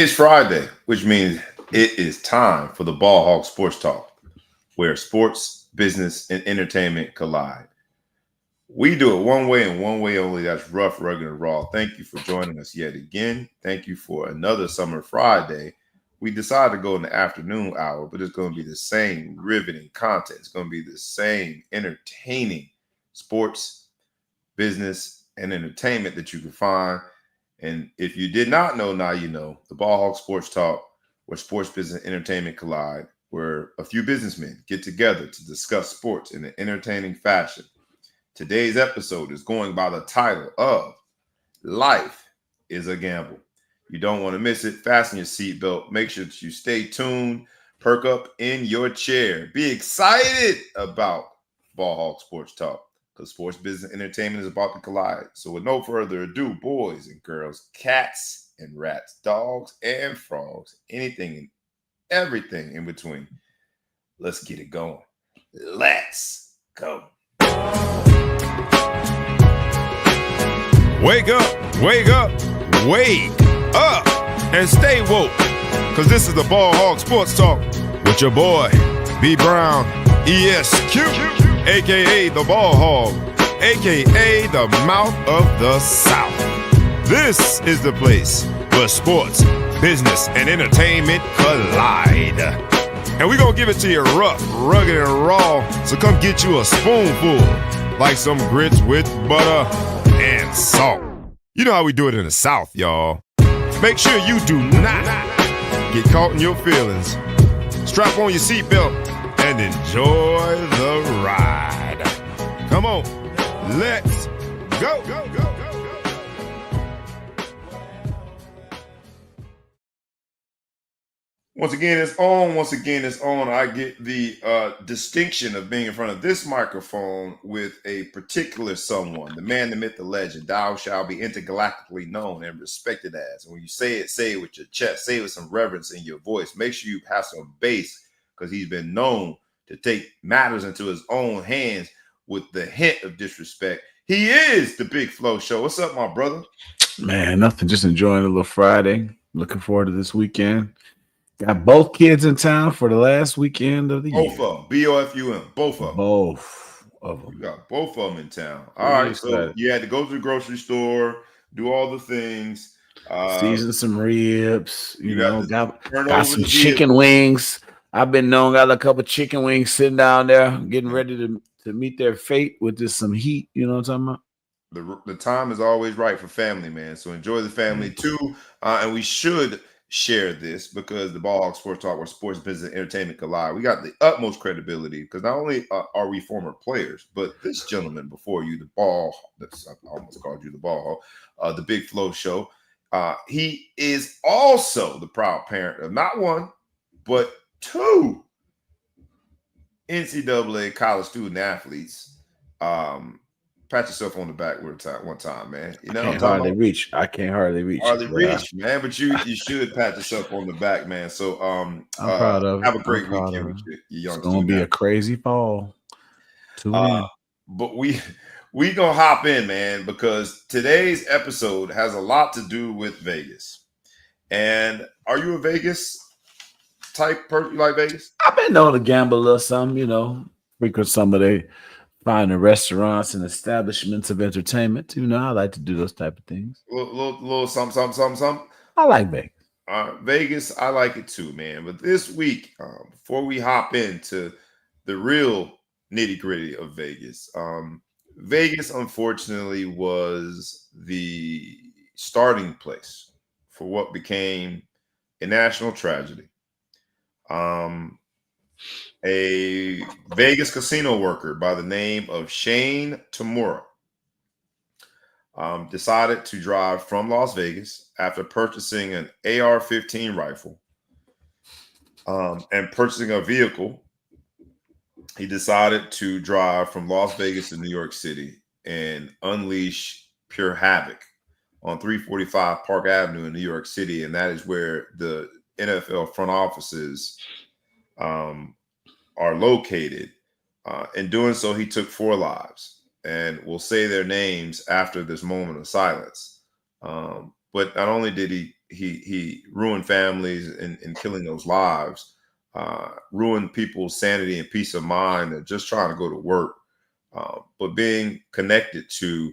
It's Friday, which means it is time for the Ball Hog Sports Talk, where sports, business, and entertainment collide. We do it one way and one way only. That's rough, rugged, and raw. Thank you for joining us yet again. Thank you for another summer Friday. We decided to go in the afternoon hour, but it's going to be the same riveting content. It's going to be the same entertaining sports, business, and entertainment that you can find. And if you did not know, now you know. The Ball Hog Sports Talk, where sports, business, and entertainment collide, where a few businessmen get together to discuss sports in an entertaining fashion. Today's episode is going by the title of Life is a Gamble. You don't want to miss it. Fasten your seatbelt. Make sure that you stay tuned. Perk up in your chair. Be excited about Ball Hog Sports Talk, because sports, business, and entertainment is about to collide. So with no further ado, boys and girls, cats and rats, dogs and frogs, anything and everything in between, let's get it going. Let's go. Wake up, wake up, wake up, and stay woke, because this is the Ball Hog Sports Talk with your boy, B. Brown, ESQ, a.k.a. the Ball Hog, a.k.a. the Mouth of the South. This is the place where sports, business, and entertainment collide. And we're going to give it to you rough, rugged, and raw, so come get you a spoonful, like some grits with butter and salt. You know how we do it in the South, y'all. Make sure you do not get caught in your feelings. Strap on your seatbelt and enjoy the ride. Come on, let's go. Once again, it's on. Once again, it's on. I get the distinction of being in front of this microphone with a particular someone, the man, the myth, the legend. Thou shall be intergalactically known and respected as. And when you say it with your chest. Say it with some reverence in your voice. Make sure you have some bass, because he's been known to take matters into his own hands with the hint of disrespect. He is the Big Flow Show. What's up, my brother? Man, nothing. Just enjoying a little Friday. Looking forward to this weekend. Got both kids in town for the last weekend of the year. Both of them. B-O-F-U-M. Both of them. Both of them. You got both of them in town. All right. So you had to go to the grocery store, do all the things. Season some ribs. You know, got some chicken wings. I've been known, got a couple chicken wings sitting down there, getting ready to meet their fate with just some heat. You know what I'm talking about? The time is always right for family, man. So enjoy the family too. And we should share this, because the Ball Hog Sports Talk, where sports, business, and entertainment collide. We got the utmost credibility, because not only are we former players, but this gentleman before you, I almost called you the Ball Hog, the Big Flow Show. He is also the proud parent of not one, but two NCAA college student athletes. Pat yourself on the back one time, man. You know, I can't hardly reach. Man. But you should pat yourself on the back, man. So I'm proud of it. Have a great weekend with your young. It's gonna be a crazy fall. But we gonna hop in, man, because today's episode has a lot to do with Vegas. And are you a Vegas type person? You like Vegas? I've been known to gamble a little something, you know, frequent some of the finding restaurants and establishments of entertainment. You know, I like to do those type of things. Little something. I like Vegas. Vegas, I like it too, man. But this week, before we hop into the real nitty-gritty of Vegas, Vegas, unfortunately, was the starting place for what became a national tragedy. A Vegas casino worker by the name of Shane Tamura decided to drive from Las Vegas after purchasing an AR-15 rifle and purchasing a vehicle. He decided to drive from Las Vegas to New York City and unleash pure havoc on 345 Park Avenue in New York City. And that is where the NFL front offices are located. In doing so, he took 4 lives, and we'll say their names after this moment of silence. But not only did he ruin families and killing those lives, ruin people's sanity and peace of mind and just trying to go to work, but being connected to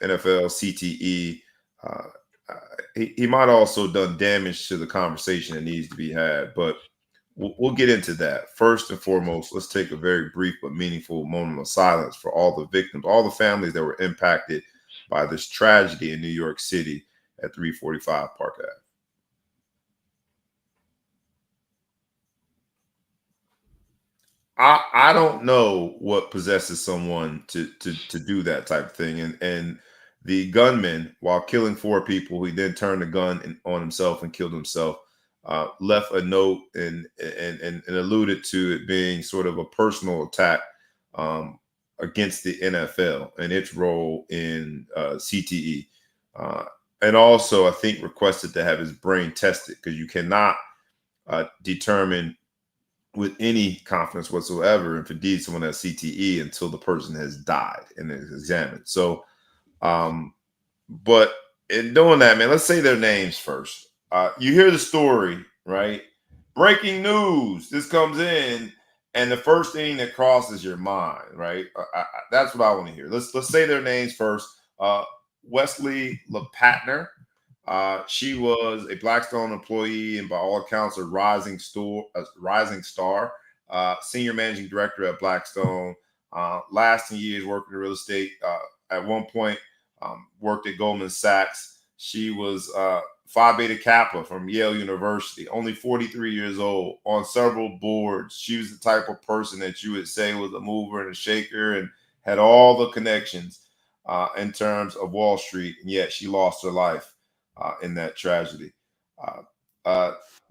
NFL, CTE. Uh, he might also done damage to the conversation that needs to be had, but we'll get into that. First and foremost, let's take a very brief but meaningful moment of silence for all the victims, all the families that were impacted by this tragedy in New York City at 345 Park Ave. I don't know what possesses someone to do that type of thing. And the gunman, while killing 4 people, he then turned the gun on himself and killed himself. Left a note and alluded to it being sort of a personal attack against the NFL and its role in CTE. And also, I think requested to have his brain tested because you cannot determine with any confidence whatsoever if indeed someone has CTE until the person has died and is examined. So, but in doing that, man, let's say their names first. You hear the story, right? Breaking news. This comes in, and the first thing that crosses your mind, right? That's what I want to hear. Let's say their names first. Wesley LePatner. She was a Blackstone employee and by all accounts a rising star, senior managing director at Blackstone. Last 10 years working in real estate. At one point, worked at Goldman Sachs. She was Phi Beta Kappa from Yale University, only 43 years old, on several boards. She was the type of person that you would say was a mover and a shaker and had all the connections in terms of Wall Street, and yet she lost her life in that tragedy.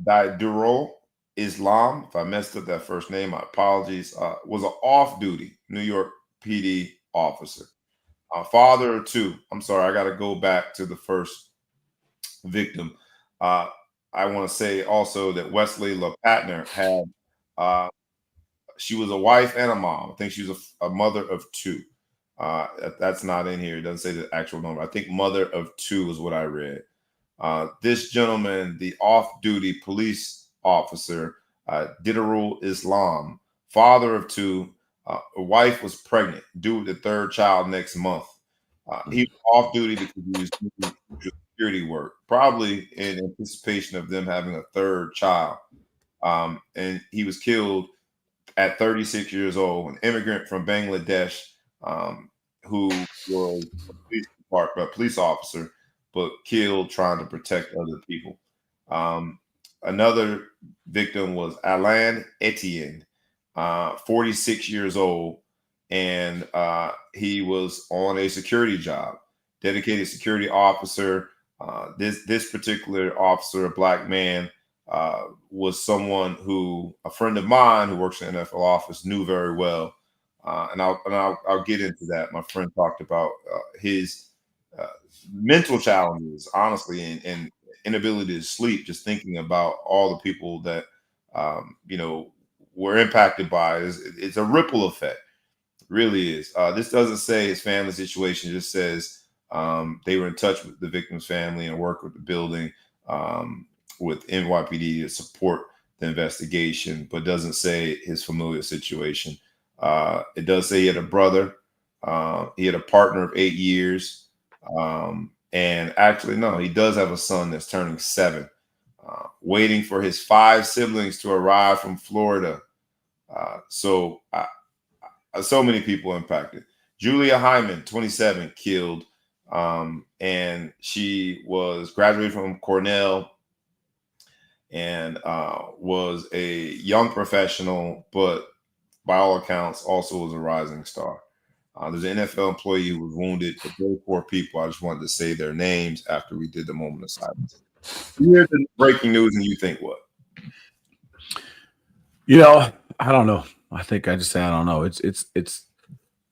Daidurul Islam, if I messed up that first name, my apologies, was an off-duty New York PD officer. Father of 2. I'm sorry, I got to go back to the first victim. I want to say also that Wesley LePatner had, she was a wife and a mom. I think she was a mother of 2. That's not in here. It doesn't say the actual number. I think mother of 2 is what I read. This gentleman, the off-duty police officer, Daidurul Islam, father of 2, a wife was pregnant, due with the 3rd child next month. He was off duty because he was doing security work, probably in anticipation of them having a 3rd child. And he was killed at 36 years old, an immigrant from Bangladesh who was a police officer, but killed trying to protect other people. Another victim was Alain Etienne, 46 years old, and he was on a security job, dedicated security officer. This particular officer, a black man, was someone who a friend of mine who works in the NFL office knew very well, and I'll get into that. My friend talked about his mental challenges, honestly, and inability to sleep, just thinking about all the people that were impacted by it. It's a ripple effect, it really is. This doesn't say his family situation; it just says they were in touch with the victim's family and worked with the building with NYPD to support the investigation, but doesn't say his familial situation. It does say he had a brother. He had a partner of 8 years. And actually, no, he does have a son that's turning 7, waiting for his 5 siblings to arrive from Florida. So many people impacted. Julia Hyman, 27, killed. And she was graduated from Cornell and was a young professional, but by all accounts, also was a rising star. There's an NFL employee who was wounded, but those 4 people, I just wanted to say their names after we did the moment of silence. You hear the breaking news and you think what? I don't know. I think I just say I don't know.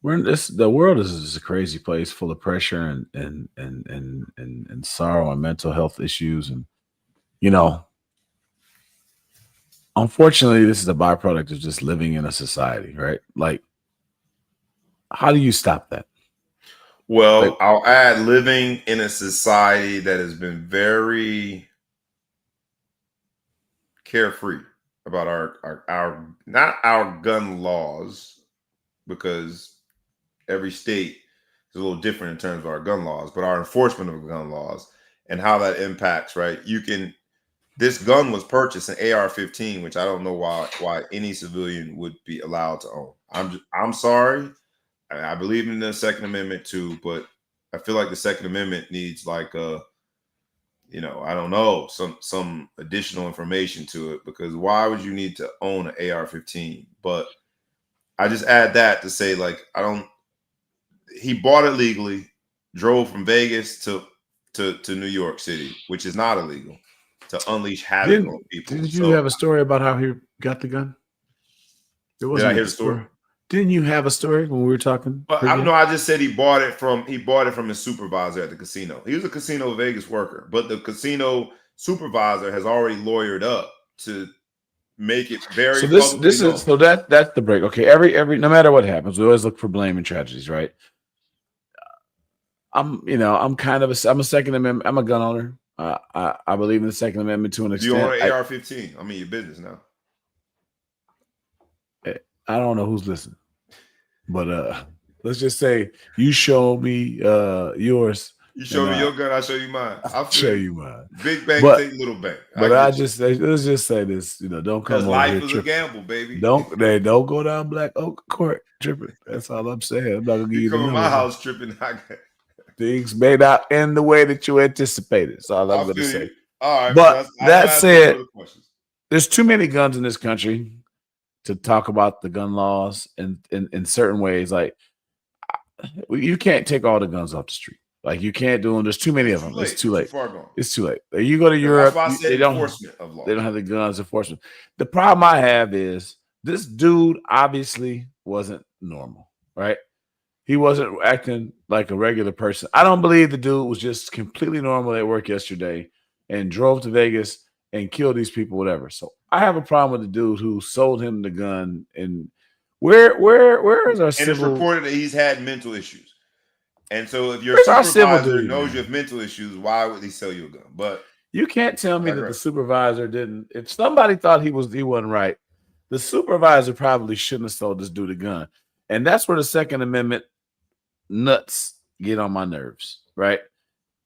We're in this. The world is a crazy place, full of pressure and sorrow and mental health issues, and unfortunately, this is a byproduct of just living in a society, right? Like, how do you stop that? Well, I'll add living in a society that has been very carefree about our not our gun laws, because every state is a little different in terms of our gun laws, but our enforcement of gun laws and how that impacts, right? This gun was purchased an AR-15, which I don't know why any civilian would be allowed to own. I'm sorry. I believe in the Second Amendment too, but I feel like the Second Amendment needs like I don't know, some additional information to it, because why would you need to own an AR-15? But I just add that to say, like, he bought it legally, drove from Vegas to New York City, which is not illegal, to unleash havoc on people. Didn't you have a story about how he got the gun? Did I hear the story? Didn't you have a story when we were talking? But I just said he bought it from his supervisor at the casino. He was a casino Vegas worker, but the casino supervisor has already lawyered up to make it very. So that's the break. Okay, every no matter what happens, we always look for blame and tragedies, right? I'm a Second Amendment. I'm a gun owner. I believe in the Second Amendment to an extent. Do you own an AR-15? I mean, your business now. I don't know who's listening, but let's just say you show me yours. You show me your gun, I'll show you mine. I'll show you mine. Big bank, take little bank. But let's just say this. Don't come over life here is tripping. a gamble, baby. Don't go down Black Oak Court tripping. That's all I'm saying. I'm not gonna give you come to my house tripping. Things may not end the way that you anticipated. That's all I'm gonna say. All right, but that said, there's too many guns in this country to talk about the gun laws in certain ways. Like, you can't take all the guns off the street. Like, you can't do them. There's too many of them. It's too late. It's too late. You go to Europe, they don't have the guns enforcement. The problem I have is this dude obviously wasn't normal, right? He wasn't acting like a regular person. I don't believe the dude was just completely normal at work yesterday and drove to Vegas and killed these people, whatever. So I have a problem with the dude who sold him the gun. And where is our civil? And it's reported that he's had mental issues. And so if your supervisor knows you have mental issues, why would he sell you a gun? But you can't tell me that the supervisor didn't. If somebody thought he wasn't right, the supervisor probably shouldn't have sold this dude a gun. And that's where the Second Amendment nuts get on my nerves, right?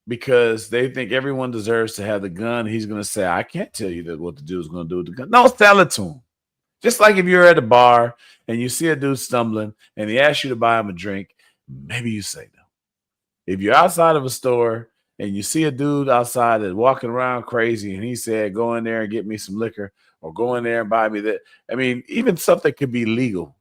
Because they think everyone deserves to have the gun. He's going to say, I can't tell you what the dude's going to do with the gun. No, sell it to him. Just like if you're at a bar and you see a dude stumbling and he asks you to buy him a drink, maybe you say no. If you're outside of a store and you see a dude outside that's walking around crazy and he said, go in there and get me some liquor, or go in there and buy me that. I mean, even something could be legal.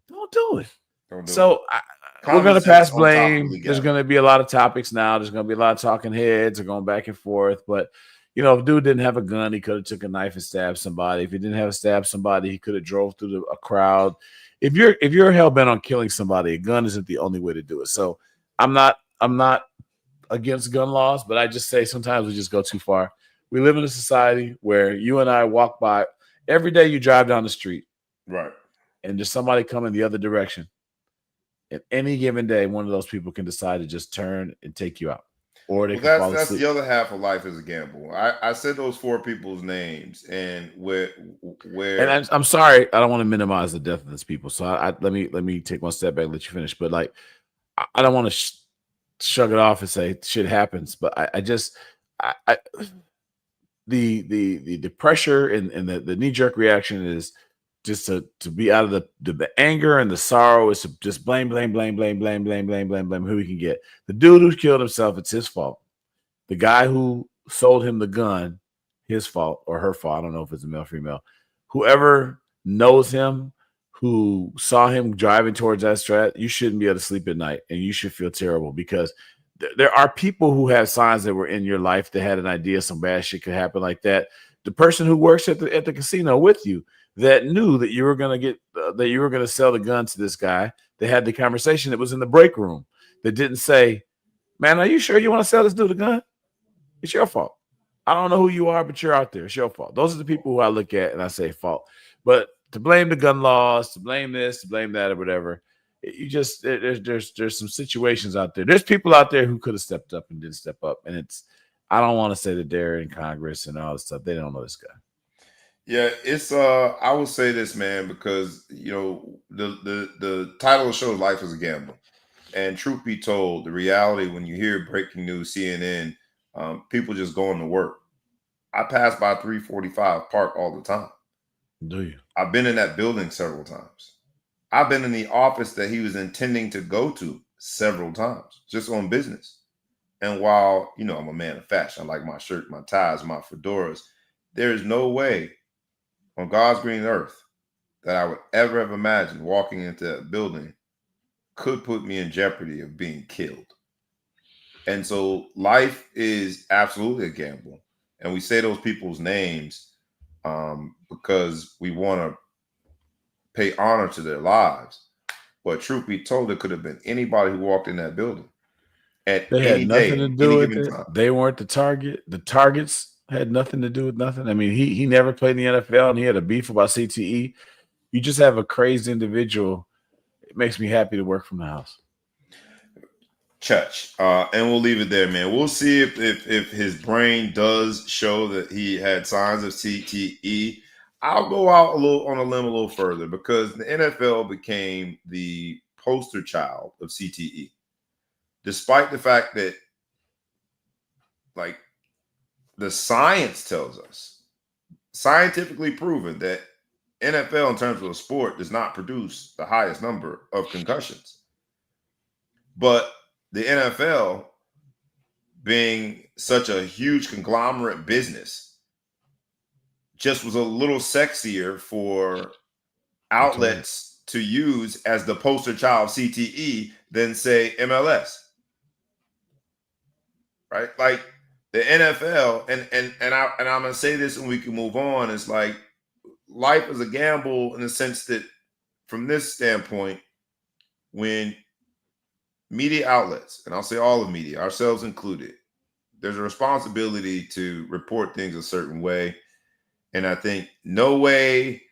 Don't do it. We're going to pass blame. There's going to be a lot of topics now. There's going to be a lot of talking heads are going back and forth. But, if dude didn't have a gun, he could have took a knife and stabbed somebody. If he didn't have to stab somebody, he could have drove through a crowd. If you're hell-bent on killing somebody, a gun isn't the only way to do it. So I'm not against gun laws, but I just say sometimes we just go too far. We live in a society where you and I walk by every day. You drive down the street, right, and there's somebody coming the other direction. At any given day, one of those people can decide to just turn and take you out, or they can fall asleep. That's the other half of life is a gamble. I said those 4 people's names, and where. And I'm sorry, I don't want to minimize the death of these people. So let me take one step back and let you finish. But like, I don't want to shrug it off and say shit happens. But the pressure and the knee jerk reaction is just to be out of the anger and the sorrow is to just blame who we can get. The dude who killed himself, it's his fault. The guy who sold him the gun, his fault or her fault. I don't know if it's a male or female. Whoever knows him, who saw him driving towards that strat, you shouldn't be able to sleep at night, and you should feel terrible because there are people who have signs that were in your life that had an idea some bad shit could happen like that. The person who works at the casino with you, that knew that you were going to sell the gun to this guy. They had the conversation that was in the break room that didn't say, man, are you sure you want to sell this dude a gun? It's your fault. I don't know who you are, but you're out there. It's your fault. Those are the people who I look at and I say fault. But to blame the gun laws, to blame this, to blame that, or whatever, you just there's some situations out there. There's people out there who could have stepped up and didn't step up, and it's I don't want to say that they're in Congress and all this stuff. They don't know this guy. Yeah, it's I will say this, man, because the title of the show is Life is a Gamble. And truth be told, the reality when you hear breaking news, CNN, people just going to work. I pass by 345 Park all the time. Do you? I've been in that building several times. I've been in the office that he was intending to go to several times, just on business. And while, I'm a man of fashion, I like my shirt, my ties, my fedoras, there is no way on God's green earth that I would ever have imagined walking into that building could put me in jeopardy of being killed. And so life is absolutely a gamble. And we say those people's names because we want to pay honor to their lives. But truth be told, it could have been anybody who walked in that building at They any had nothing day, to any do with given it. time. They weren't the target. The targets had nothing to do with nothing. I mean, he never played in the NFL, and he had a beef about CTE. You just have a crazy individual. It makes me happy to work from the house. Church. And we'll leave it there, man. We'll see if his brain does show that he had signs of CTE. I'll go out on a limb a little further because the NFL became the poster child of CTE, despite the fact that, like, the science tells us, scientifically proven, that NFL in terms of a sport does not produce the highest number of concussions. But the NFL, being such a huge conglomerate business, just was a little sexier for outlets to use as the poster child of CTE than, say, MLS. Right? Like the NFL, and I'm gonna say this and we can move on. It's like life is a gamble in the sense that, from this standpoint, when media outlets, and I'll say all of media, ourselves included, there's a responsibility to report things a certain way. And I think no way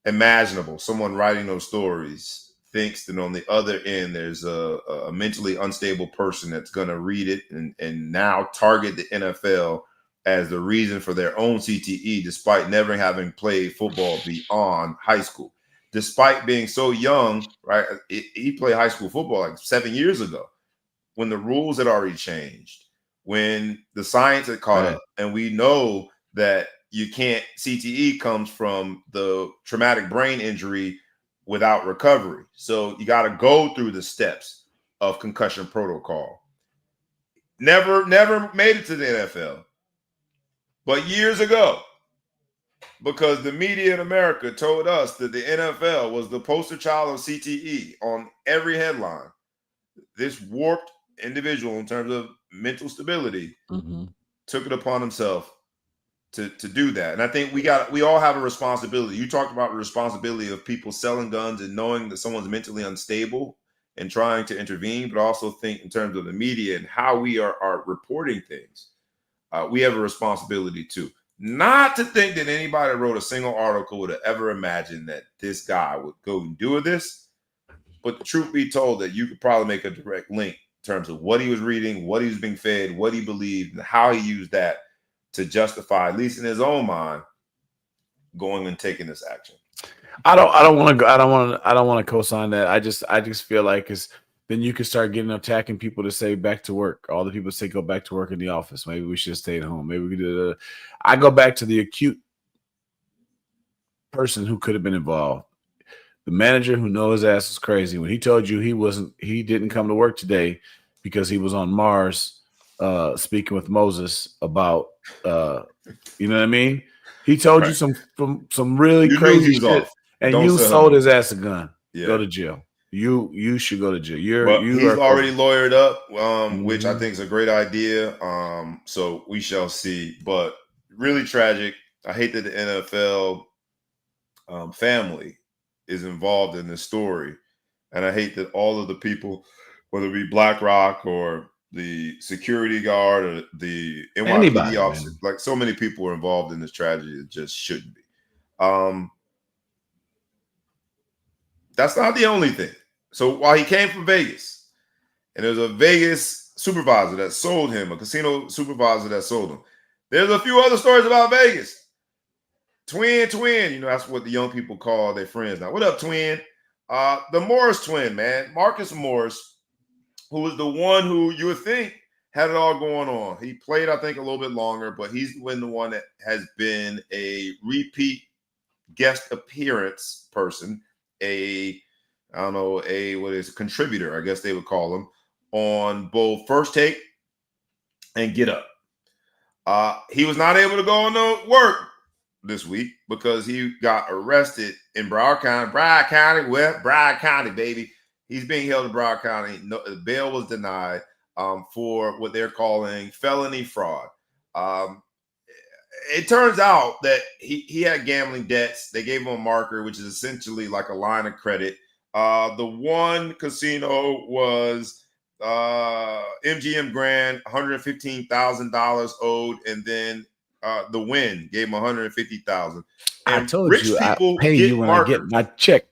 imaginable someone writing those stories thinks that on the other end there's a mentally unstable person that's going to read it and now target the NFL as the reason for their own CTE, despite never having played football beyond high school. Despite being so young, right? He played high school football like 7 years ago when the rules had already changed, when the science had caught up. And we know that CTE comes from the traumatic brain injury without recovery. So you got to go through the steps of concussion protocol. Never made it to the NFL. But years ago, because the media in America told us that the NFL was the poster child of CTE on every headline, this warped individual in terms of mental stability took it upon himself to do that. And I think we all have a responsibility. You talked about the responsibility of people selling guns and knowing that someone's mentally unstable and trying to intervene, but also think in terms of the media and how we are reporting things. We have a responsibility too. Not to think that anybody that wrote a single article would have ever imagined that this guy would go and do this. But the truth be told, that you could probably make a direct link in terms of what he was reading, what he was being fed, what he believed, and how he used that to justify, at least in his own mind, going and taking this action. I don't want to co-sign that. I just feel like then you can start attacking people to say back to work. All the people say go back to work in the office. Maybe we should stay at home. Maybe we could do I go back to the acute person who could have been involved. The manager who knows his ass was crazy when he told you he didn't come to work today because he was on Mars speaking with Moses about you know what I mean? He told you some really crazy shit, and you sold his ass a gun. Yeah. Go to jail. You should go to jail. He's already lawyered up, which I think is a great idea. So we shall see. But really tragic. I hate that the NFL family is involved in this story, and I hate that all of the people, whether it be BlackRock or the security guard or the NYPD officer, like so many people are involved in this tragedy. It just shouldn't be. That's not the only thing. So while he came from Vegas, and there's a Vegas supervisor that sold him, a casino supervisor that sold him. There's a few other stories about Vegas. Twin, that's what the young people call their friends now. What up, Twin? The Morris twin, man. Marcus Morris, who was the one who you would think had it all going on. He played, I think, a little bit longer, but he's been the one that has been a repeat guest appearance person, a contributor, I guess they would call him, on both First Take and Get Up. He was not able to go on no work this week because he got arrested in Broward County, baby. He's being held in Broward County. No, bail was denied for what they're calling felony fraud. It turns out that he had gambling debts. They gave him a marker, which is essentially like a line of credit. The one casino was MGM Grand, $115,000 owed, and then the Win gave him $150,000. I told you, I pay you when I get my check.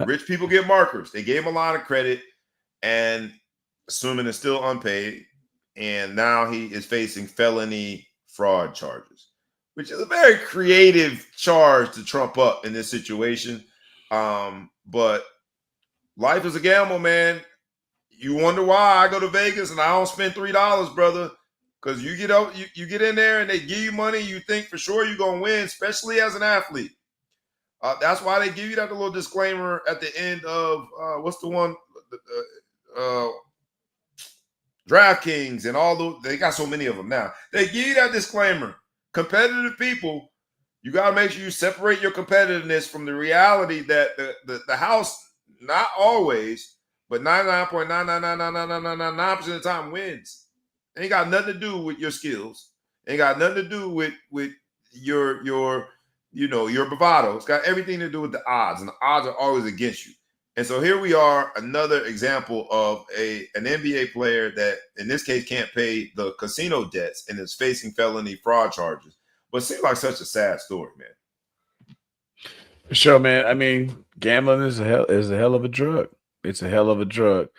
Rich people get markers. They gave him a line of credit, and assuming it's still unpaid, and now he is facing felony fraud charges, which is a very creative charge to trump up in this situation. But life is a gamble, man. You wonder why I go to Vegas and I don't spend $3, brother. Because you get out, you get in there and they give you money, you think for sure you're gonna win, especially as an athlete. That's why they give you that little disclaimer at the end of what's the one, DraftKings and all those. They got so many of them now. They give you that disclaimer. Competitive people, you got to make sure you separate your competitiveness from the reality that the house, not always, but 99.9999999% of the time wins. Ain't got nothing to do with your skills. Ain't got nothing to do with your bravado. It's got everything to do with the odds, and the odds are always against you. And so here we are, another example of an NBA player that, in this case, can't pay the casino debts and is facing felony fraud charges. But it seems like such a sad story, man. For sure, man. I mean, gambling is a hell of a drug. It's a hell of a drug,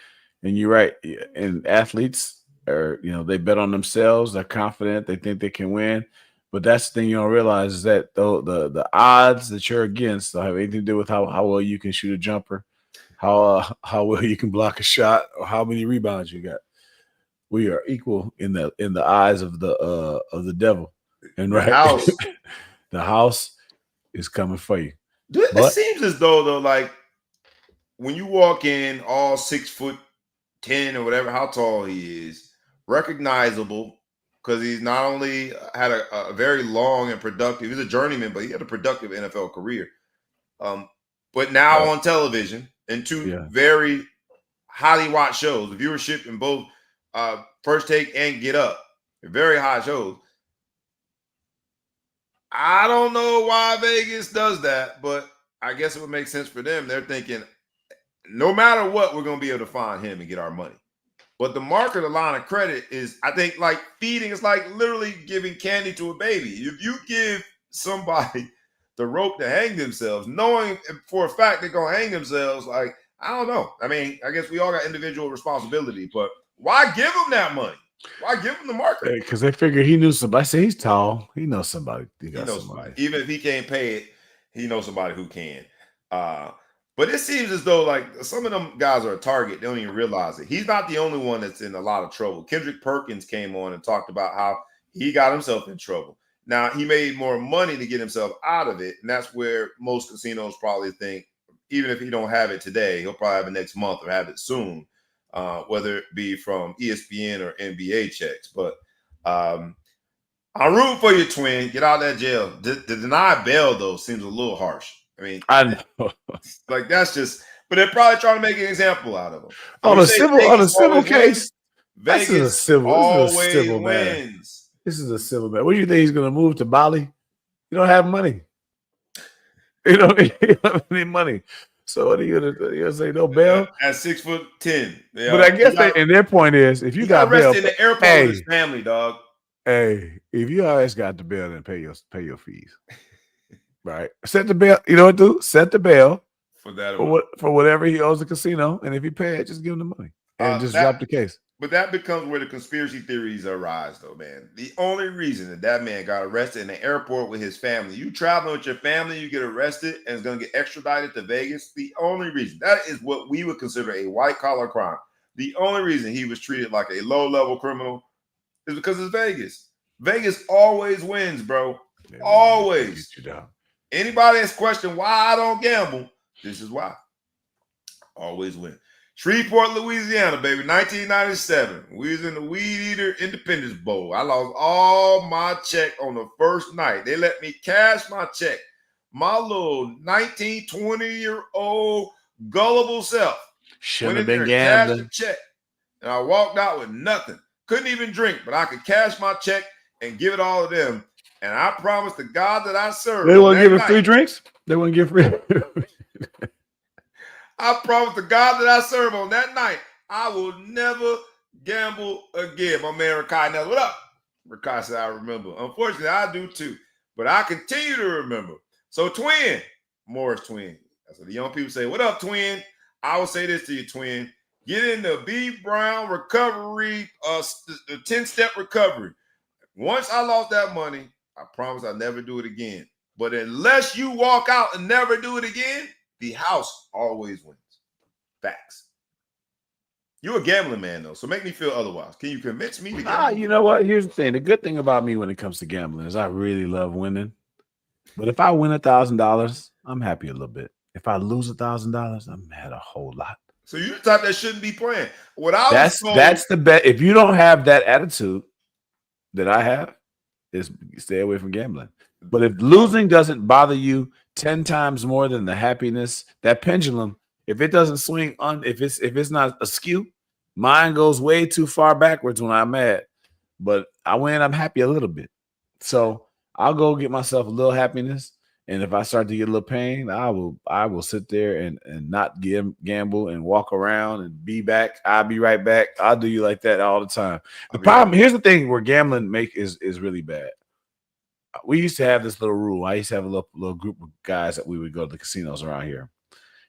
and you're right. And athletes they bet on themselves. They're confident. They think they can win. But that's the thing you don't realize is that the odds that you're against don't have anything to do with how well you can shoot a jumper, how well you can block a shot, or how many rebounds you got. We are equal in the eyes of the devil. And right, the house is coming for you. It seems as though like when you walk in, all 6'10" or whatever, how tall he is, recognizable, because he's not only had a very long and productive, he's a journeyman, but he had a productive NFL career. But now on television in two very highly watched shows, the viewership in both First Take and Get Up, very high shows. I don't know why Vegas does that, but I guess it would make sense for them. They're thinking, no matter what, we're going to be able to find him and get our money. But the marker, the line of credit is, I think, like feeding. It's like literally giving candy to a baby. If you give somebody the rope to hang themselves, knowing for a fact they're going to hang themselves, like, I don't know. I mean, I guess we all got individual responsibility, but why give them that money? Why give him the marker? Because they figured he knew somebody. I say he's tall. He knows somebody. He knows somebody. Even if he can't pay it, he knows somebody who can. But it seems as though like some of them guys are a target. They don't even realize it. He's not the only one that's in a lot of trouble. Kendrick Perkins came on and talked about how he got himself in trouble. Now, he made more money to get himself out of it, and that's where most casinos probably think, even if he don't have it today, he'll probably have it next month or have it soon, whether it be from ESPN or NBA checks. But I'm rooting for you, twin. Get out of that jail. The deny bail, though, seems a little harsh. I mean, I know. Like that's just, but they're probably trying to make an example out of him. On a civil case, Vegas this is a civil wins. Man. This is a civil man. What do you think he's going to move to Bali? You don't have money. You don't have any money. So what are you gonna say? No bail at 6'10". Yeah. But I guess and their point is, if you got bail, in the airport with his family, dog. Hey, if you always got the bail, then pay your fees. Right. Set the bail. You know what to do? Set the bail. for that amount. For whatever he owes the casino, and if he pay it, just give him the money and just drop the case. But that becomes where the conspiracy theories arise, though, man. The only reason that man got arrested in the airport with his family, you traveling with your family, you get arrested and is going to get extradited to Vegas. The only reason that is what we would consider a white collar crime. The only reason he was treated like a low level criminal is because it's Vegas. Vegas always wins, bro. Always. Anybody that's questioned why I don't gamble, this is why. Always win. Shreveport, Louisiana, baby, 1997. We was in the Weed Eater Independence Bowl. I lost all my check on the first night. They let me cash my check. My little 19, 20-year-old gullible self shouldn't have been gambling. Cashed the check, and I walked out with nothing. Couldn't even drink, but I could cash my check and give it all to them. And I promised the God that I serve. They wouldn't give him free drinks? They wouldn't give free. I promised the God that I serve on that night, I will never gamble again. My man Rakai Nelson, what up? Rakai said, I remember. Unfortunately, I do too. But I continue to remember. So, Twin, Morris Twin. That's what the young people say. What up, Twin? I will say this to you, Twin. Get in the B. Brown recovery, the 10-step recovery. Once I lost that money, I promise I'll never do it again. But unless you walk out and never do it again, the house always wins. Facts. You're a gambling man, though, so make me feel otherwise. Can you convince me to gamble? You know what? Here's the thing. The good thing about me when it comes to gambling is I really love winning. But if I win $1,000, I'm happy a little bit. If I lose $1,000, I'm mad a whole lot. So you're the type that shouldn't be playing. That's the bet. If you don't have that attitude that I have, is stay away from gambling. But if losing doesn't bother you 10 times more than the happiness, that pendulum, if it doesn't swing on, if it's not askew, mine goes way too far backwards when I'm mad. But I win, I'm happy a little bit. So I'll go get myself a little happiness. And if I start to get a little pain, I will sit there and not gamble and walk around and be back. I'll be right back. I'll do you like that all the time. The problem, here's the thing where gambling is really bad. We used to have this little rule. I used to have a little group of guys that we would go to the casinos around here.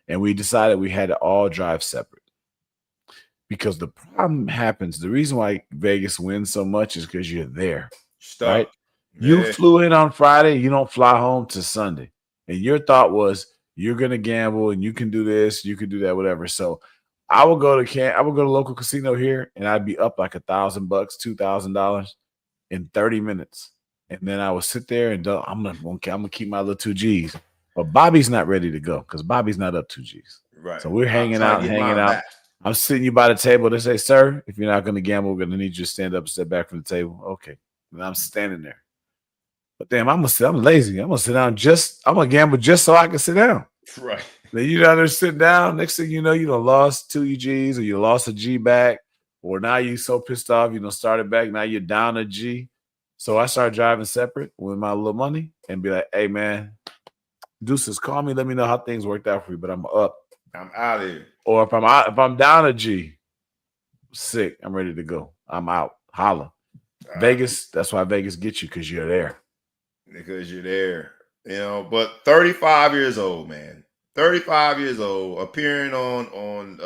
And we decided we had to all drive separate. Because the problem happens, the reason why Vegas wins so much is because you're there. Stop. Right? You flew in on Friday, you don't fly home to Sunday. And your thought was you're gonna gamble and you can do this, you can do that, whatever. So I would go to local casino here and I'd be up like $1,000, $2,000 in 30 minutes. And then I would sit there and I'm gonna keep my little 2 G's. But Bobby's not ready to go because Bobby's not up 2 G's. Right. So we're hanging out. I'm sitting you by the table. They say, sir, if you're not gonna gamble, we're gonna need you to stand up and step back from the table. Okay. And I'm standing there. But damn, I'm lazy. I'm gonna gamble just so I can sit down. Right. Then you down there sit down. Next thing you know, you done lost 2 G's or you lost a G back, or now you so pissed off, you done started back. Now you're down a G. So I started driving separate with my little money and be like, hey man, Deuces, call me, let me know how things worked out for you. But I'm up. I'm out of here. Or if I'm down a G, sick, I'm ready to go. I'm out. Holla. Vegas, that's why Vegas gets you, because you're there. Because you're there, but 35 years old, man. 35 years old, appearing on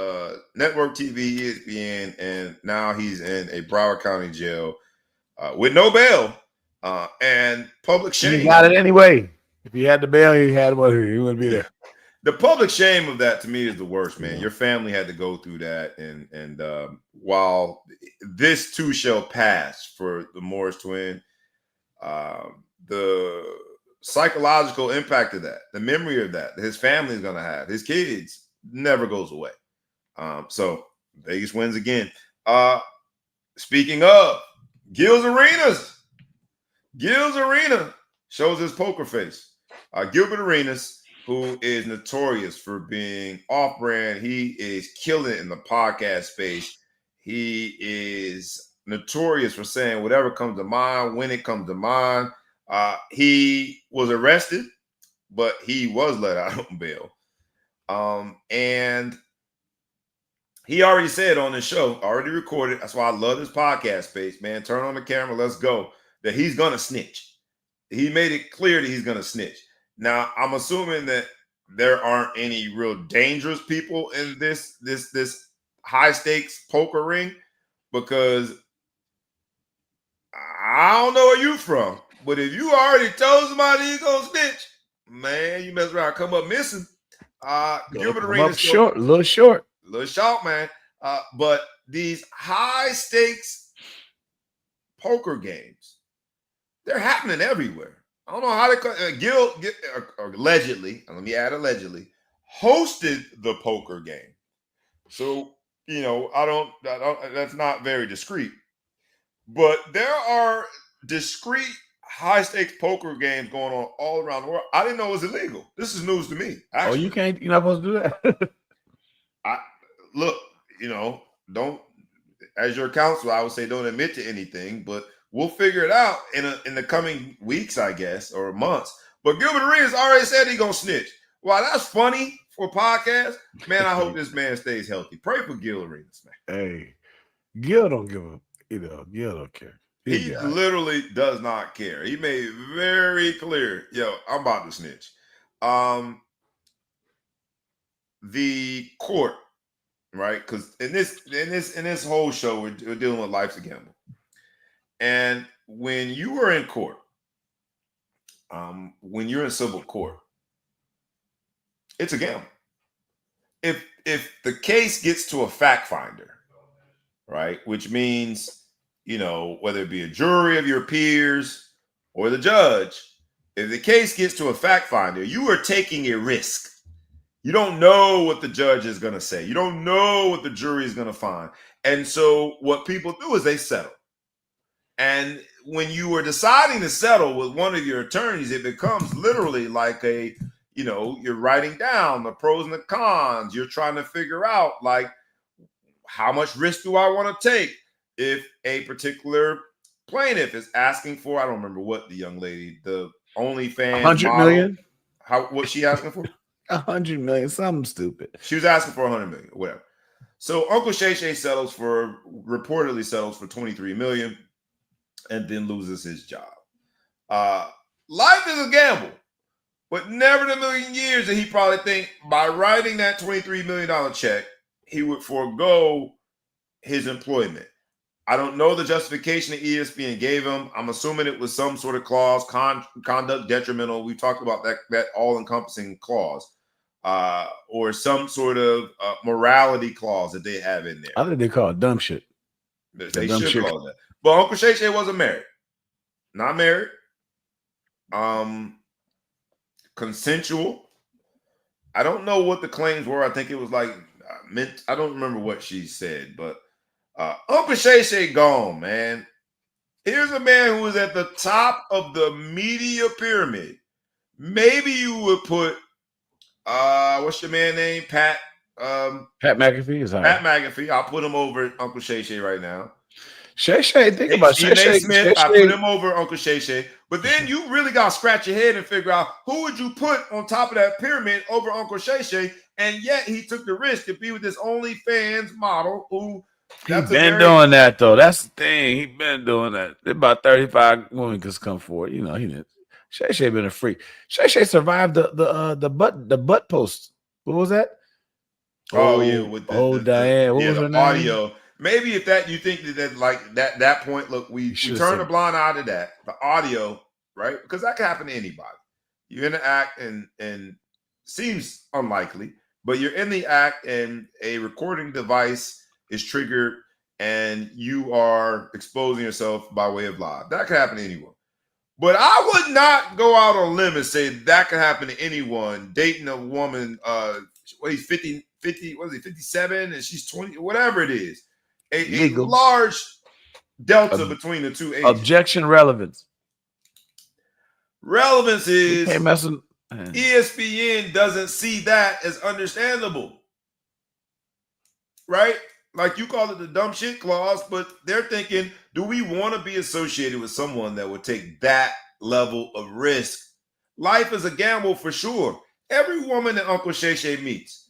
network TV, ESPN, and now he's in a Broward County jail with no bail and public shame. He got it anyway. If he had the bail, he had one. He wouldn't be there. The public shame of that to me is the worst, man. Your family had to go through that, and while this too shall pass for the Morris twin, the psychological impact of that, the memory of that his family is going to have, his kids, never goes away. So Vegas wins again. Speaking of Gilbert Arenas shows his poker face. Gilbert Arenas, who is notorious for being off-brand, he is killing it in the podcast space. He is notorious for saying whatever comes to mind when it comes to mind. He was arrested, but he was let out on bail. And he already said on the show, already recorded, that's why I love this podcast space, man. Turn on the camera, let's go, that he's going to snitch. He made it clear that he's going to snitch. Now, I'm assuming that there aren't any real dangerous people in this high stakes poker ring, because I don't know where you from, but if you already told somebody you gonna snitch, man, you mess around, come up missing. Gilbert Arenas short, a little short, man. But these high stakes poker games, they're happening everywhere. I don't know how they Gil allegedly, let me add allegedly, hosted the poker game. So, I don't that's not very discreet. But there are discreet high stakes poker games going on all around the world. I didn't know it was illegal. This is news to me. Actually. Oh, you're not supposed to do that. Look, don't, as your counsel, I would say don't admit to anything, but we'll figure it out in the coming weeks, I guess, or months. But Gilbert Arenas already said he's gonna snitch. Wow, that's funny for a podcast. Man, I hope this man stays healthy. Pray for Gil Arenas, man. Hey, Gil don't give a Gil don't care. He literally does not care. He made it very clear, I'm about to snitch. The court, right? Because in this whole show, we're dealing with life's a gamble. And when you are in court, when you're in civil court, it's a gamble. If the case gets to a fact finder, right, which means, whether it be a jury of your peers or the judge, if the case gets to a fact finder, you are taking a risk. You don't know what the judge is going to say. You don't know what the jury is going to find. And so what people do is they settle. And when you are deciding to settle with one of your attorneys, it becomes literally like you're writing down the pros and the cons. You're trying to figure out, like, how much risk do I want to take if a particular plaintiff is asking for, I don't remember what the young lady, the OnlyFans 100 million. What's she asking for? 100 million, something stupid. She was asking for 100 million, whatever. So Uncle Shay Shay reportedly settles for 23 million and then loses his job. Life is a gamble, but never in a million years did he probably think by writing that $23 million check, he would forego his employment. I don't know the justification that ESPN gave him. I'm assuming it was some sort of clause, conduct detrimental. We talked about that all-encompassing clause, or some sort of morality clause that they have in there. I think they call it dumb shit. They should call it that. But Uncle Shay Shay wasn't married. Not married. Consensual. I don't know what the claims were. I think it was like I don't remember what she said, but Uncle Shay Shay gone, man. Here's a man who is at the top of the media pyramid. Maybe you would put what's your man name? Pat McAfee is Pat McAfee. I'll put him over Uncle Shay Shay right now. Shay Shay, think about Shay Shay Smith. I put him over Uncle Shay Shay. But then you really got to scratch your head and figure out who would you put on top of that pyramid over Uncle Shay Shay. And yet he took the risk to be with this OnlyFans model who he's been doing that, though. That's the thing. He's been doing that. About 35 women just come forward. He didn't. Shay Shay been a freak. Shay Shay survived the butt post. What was that? With Diane. What was her name? Audio. Maybe if that you think that like that point, look, we turn a blind eye to that. The audio, right? Because that can happen to anybody. You're in the act and seems unlikely, but you're in the act and a recording device is triggered and you are exposing yourself by way of live. That can happen to anyone. But I would not go out on a limb and say that can happen to anyone dating a woman. He's 50, what is he, 57 and she's 20, whatever it is. A large delta between the two ages. Objection relevance. Relevance is ESPN doesn't see that as understandable. Right? Like you call it the dumb shit clause, but they're thinking, do we want to be associated with someone that would take that level of risk? Life is a gamble for sure. Every woman that Uncle Shay Shay meets,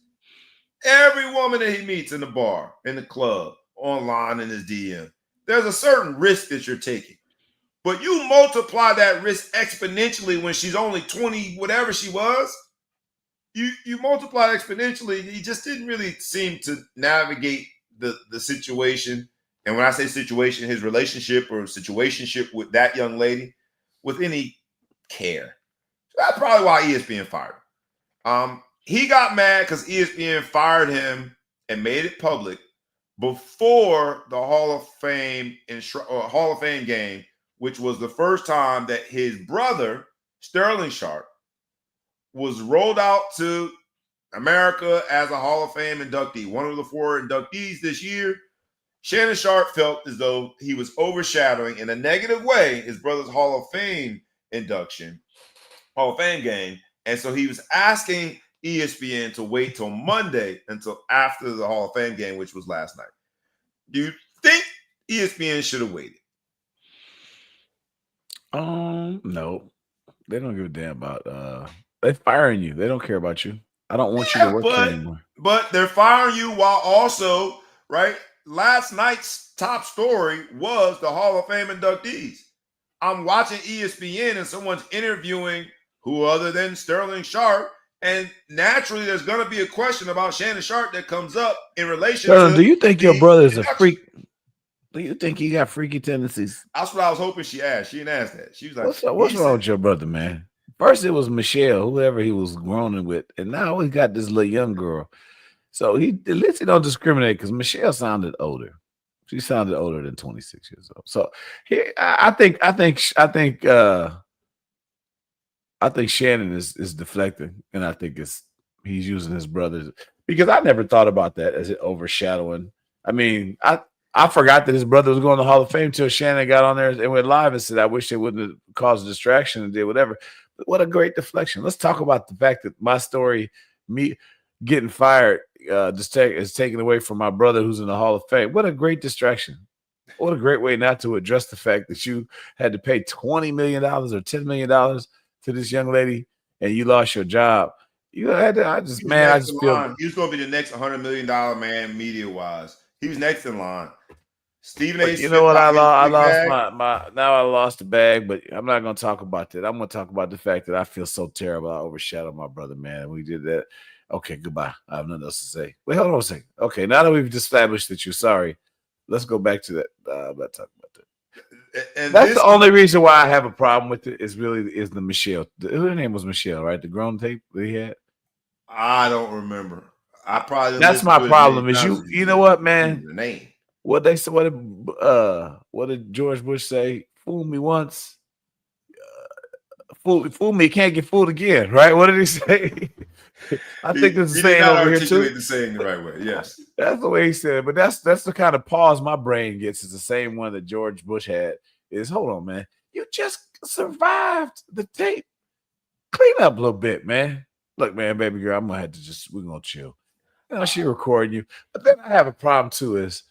every woman that he meets in the bar, in the club, online in his DM, there's a certain risk that you're taking. But you multiply that risk exponentially when she's only 20, whatever she was. you multiply exponentially. He just didn't really seem to navigate the situation. And when I say situation, his relationship or situationship with that young lady with any care. That's probably why ESPN fired him. He got mad because ESPN fired him and made it public before the Hall of Fame game, which was the first time that his brother, Sterling Sharpe, was rolled out to America as a Hall of Fame inductee, one of the 4 inductees this year. Shannon Sharpe felt as though he was overshadowing in a negative way his brother's Hall of Fame induction, Hall of Fame game. And so he was asking ESPN to wait till Monday until after the Hall of Fame game, which was last night. Do you think ESPN should have waited? No. They don't give a damn about they're firing you. They don't care about you. I don't want you to work there anymore. But they're firing you while also, right? Last night's top story was the Hall of Fame inductees. I'm watching ESPN and someone's interviewing who other than Sterling Sharpe, and naturally there's going to be a question about Shannon Sharpe that comes up in relation to. Do you think your brother is a freak? Do you think he got freaky tendencies? That's what I was hoping she asked. She didn't ask that. She was like, what's wrong with your brother, man? First it was Michelle, whoever he was groaning with, and now we got this little young girl. So at least he don't discriminate because Michelle sounded older. She sounded older than 26 years old. So I think Shannon is deflecting, and I think he's using his brothers because I never thought about that as it overshadowing. I mean, I forgot that his brother was going to the Hall of Fame until Shannon got on there and went live and said, "I wish they wouldn't have caused a distraction and did whatever." But what a great deflection! Let's talk about the fact that my story, me getting fired, is taken away from my brother who's in the Hall of Fame. What a great distraction! What a great way not to address the fact that you had to pay $20 million or $10 million to this young lady and you lost your job. You had to. I just feel he was going to be the next $100 million man media wise. He was next in line. Stephen A. You know what? I lost the bag, but I'm not going to talk about that. I'm going to talk about the fact that I feel so terrible. I overshadowed my brother, man. We did that. Okay, goodbye. I have nothing else to say. Wait, hold on a second. Okay, now that we've established that you're sorry, let's go back to that. I'm not talking about that. And that's the only reason why I have a problem with it is the Michelle. Her name was Michelle, right? The grown tape that he had. I don't remember. That's my problem. Is you know what, man? The name. What they said? What did George Bush say? Fool me once, fool me, can't get fooled again. Right? What did he say? I think there's a saying over here too. The saying the right way. Yes, that's the way he said it. But that's the kind of pause my brain gets. Is the same one that George Bush had. Is hold on, man. You just survived the tape. Clean up a little bit, man. Look, man, baby girl, I'm gonna have to we're gonna chill. You know, she recording you, but then I have a problem too. Is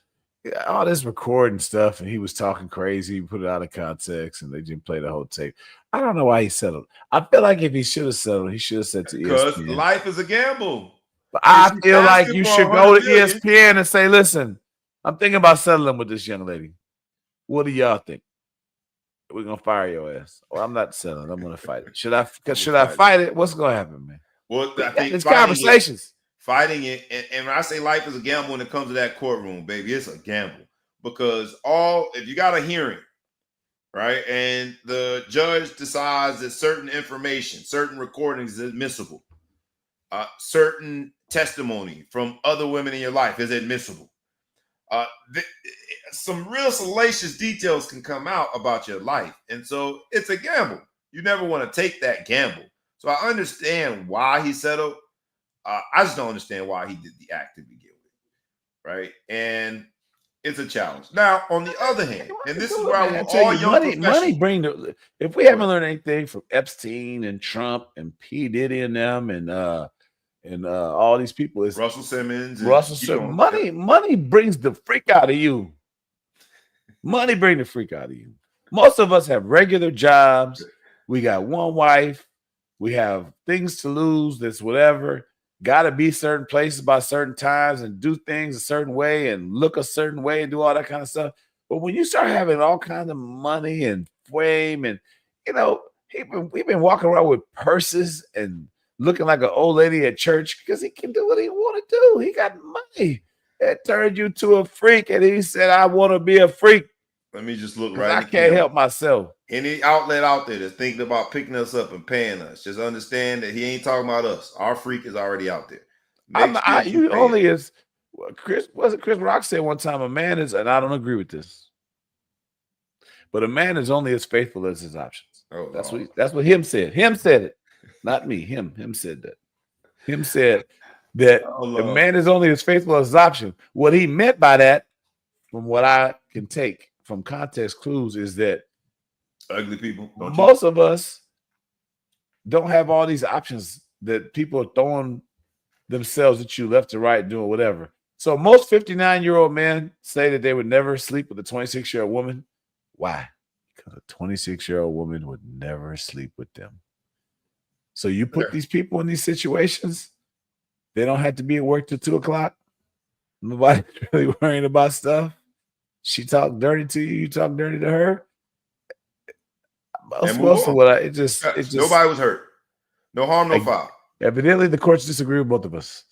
all this recording stuff, and he was talking crazy. He put it out of context, and they didn't play the whole tape. I don't know why he settled. I feel like if he should have settled, he should have said to ESPN. Because life is a gamble. But I feel like you should go to ESPN and say, "Listen, I'm thinking about settling with this young lady. What do y'all think? We're gonna fire your ass, or I'm not settling. I'm gonna fight it. Should I fight it? What's gonna happen, man? Well, I think it's conversations." Fighting it, and when I say life is a gamble when it comes to that courtroom, baby, it's a gamble because if you got a hearing, right, and the judge decides that certain information, certain recordings is admissible, certain testimony from other women in your life is admissible. Some real salacious details can come out about your life, and so it's a gamble. You never want to take that gamble. So I understand why he settled. I just don't understand why he did the act to begin with, right? And it's a challenge. Now, on the other hand, and this is where I want all young money bring the. If we haven't learned anything from Epstein and Trump and P. Diddy and them and all these people, is Russell Simmons. Money brings the freak out of you. Money brings the freak out of you. Most of us have regular jobs. We got one wife. We have things to lose. That's whatever. Got to be certain places by certain times and do things a certain way and look a certain way and do all that kind of stuff. But when you start having all kinds of money and fame and, we've been walking around with purses and looking like an old lady at church because he can do what he want to do. He got money. It turned you to a freak, and he said, "I want to be a freak." Let me just look Because right I in the can't camera. help myself. Any outlet out there that's thinking about picking us up and paying us, just understand that he ain't talking about us. Our freak is already out there. Make sure that you You pay only it. is Chris. Was it Chris Rock said one time? A man is, and I don't agree with this, but a man is only as faithful as his options. Oh, That's what him said. Him said it, not me. Him said that. Him said that a man is only as faithful as his option. What he meant by that, from what I can take from context clues, is that ugly people. Most of us don't have all these options that people are throwing themselves at you left to right, doing whatever. So most 59-year-old men say that they would never sleep with a 26-year-old woman. Why? Because a 26-year-old woman would never sleep with them. So you put these people in these situations, they don't have to be at work till 2:00. Nobody's really worrying about stuff. She talked dirty to you, you talk dirty to her. Most of what it just nobody was hurt. No harm, no foul. Evidently, the courts disagree with both of us.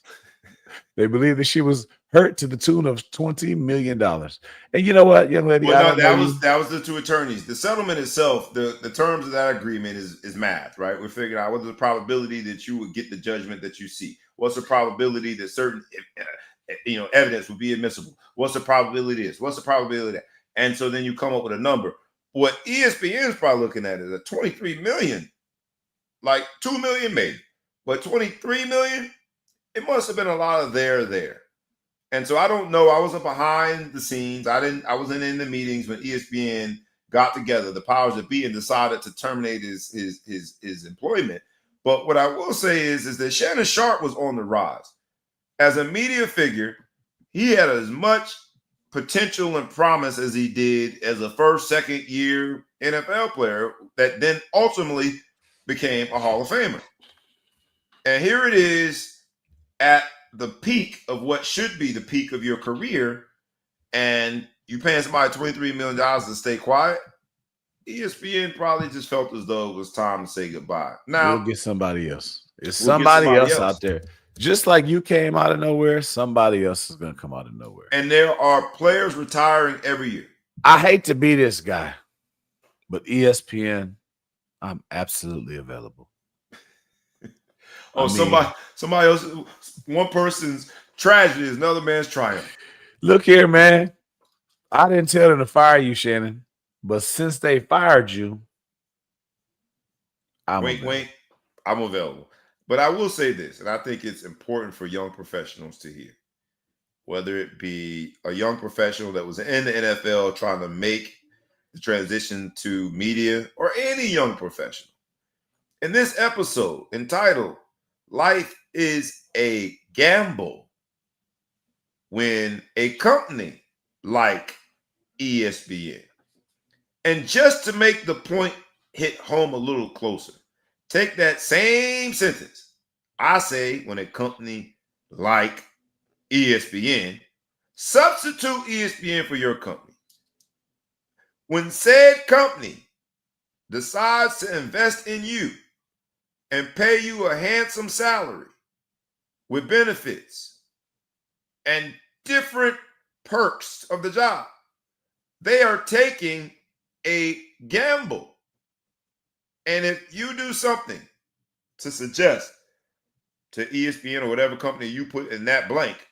They believe that she was hurt to the tune of $20 million. And you know what, young lady? Well, no, that was the two attorneys. The settlement itself, the terms of that agreement is math, right? We're figuring out what's the probability that you would get the judgment that you see. What's the probability that certain evidence would be admissible? What's the probability of this? What's the probability of that? And so then you come up with a number. What ESPN is probably looking at is a 23 million, like 2 million maybe, but 23 million, it must have been a lot of there. And so I don't know. I wasn't behind the scenes. I wasn't in the meetings when ESPN got together, the powers that be, and decided to terminate his employment. But what I will say is that Shannon Sharpe was on the rise. As a media figure, he had as much potential and promise as he did as a first, second year NFL player that then ultimately became a Hall of Famer. And here it is at the peak of what should be the peak of your career, and you paying somebody $23 million to stay quiet. ESPN probably just felt as though it was time to say goodbye. Now we'll get somebody else. It's somebody else out there. Just like you came out of nowhere, somebody else is going to come out of nowhere. And there are players retiring every year. I hate to be this guy, but ESPN, I'm absolutely available. Somebody else, one person's tragedy is another man's triumph. Look here, man. I didn't tell them to fire you, Shannon, but since they fired you, I'm available. But I will say this, and I think it's important for young professionals to hear, whether it be a young professional that was in the NFL trying to make the transition to media, or any young professional. In this episode entitled "Life is a Gamble," when a company like ESPN, and just to make the point hit home a little closer, take that same sentence. I say when a company like ESPN, substitute ESPN for your company. When said company decides to invest in you and pay you a handsome salary with benefits and different perks of the job, they are taking a gamble. And if you do something to suggest to ESPN or whatever company you put in that blank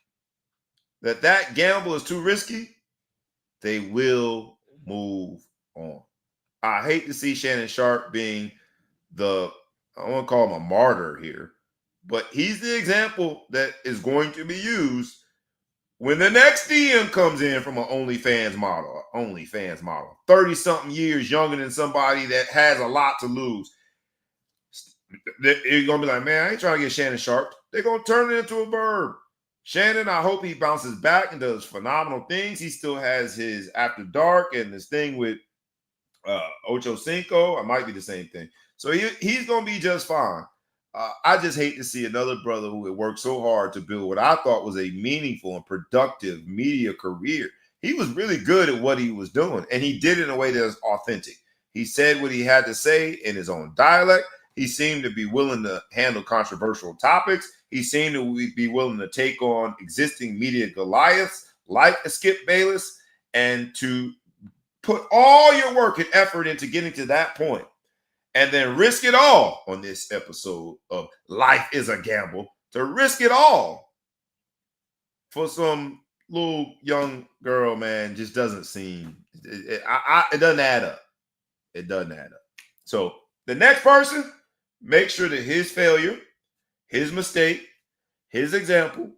that gamble is too risky, they will move on. I hate to see Shannon Sharpe being I want to call him a martyr here, but he's the example that is going to be used when the next DM comes in from an OnlyFans model, 30-something years younger than somebody that has a lot to lose. They're going to be like, man, I ain't trying to get Shannon Sharpe. They're going to turn it into a verb. Shannon, I hope he bounces back and does phenomenal things. He still has his After Dark and this thing with Ocho Cinco. It might be the same thing. So he's going to be just fine. I just hate to see another brother who had worked so hard to build what I thought was a meaningful and productive media career. He was really good at what he was doing, and he did it in a way that was authentic. He said what he had to say in his own dialect, He seemed to be willing to handle controversial topics. He seemed to be willing to take on existing media Goliaths like a Skip Bayless and to put all your work and effort into getting to that point and then risk it all on this episode of Life is a Gamble, to risk it all for some little young girl, man, just doesn't seem, it doesn't add up. It doesn't add up. So the next person, make sure that his failure, his mistake, his example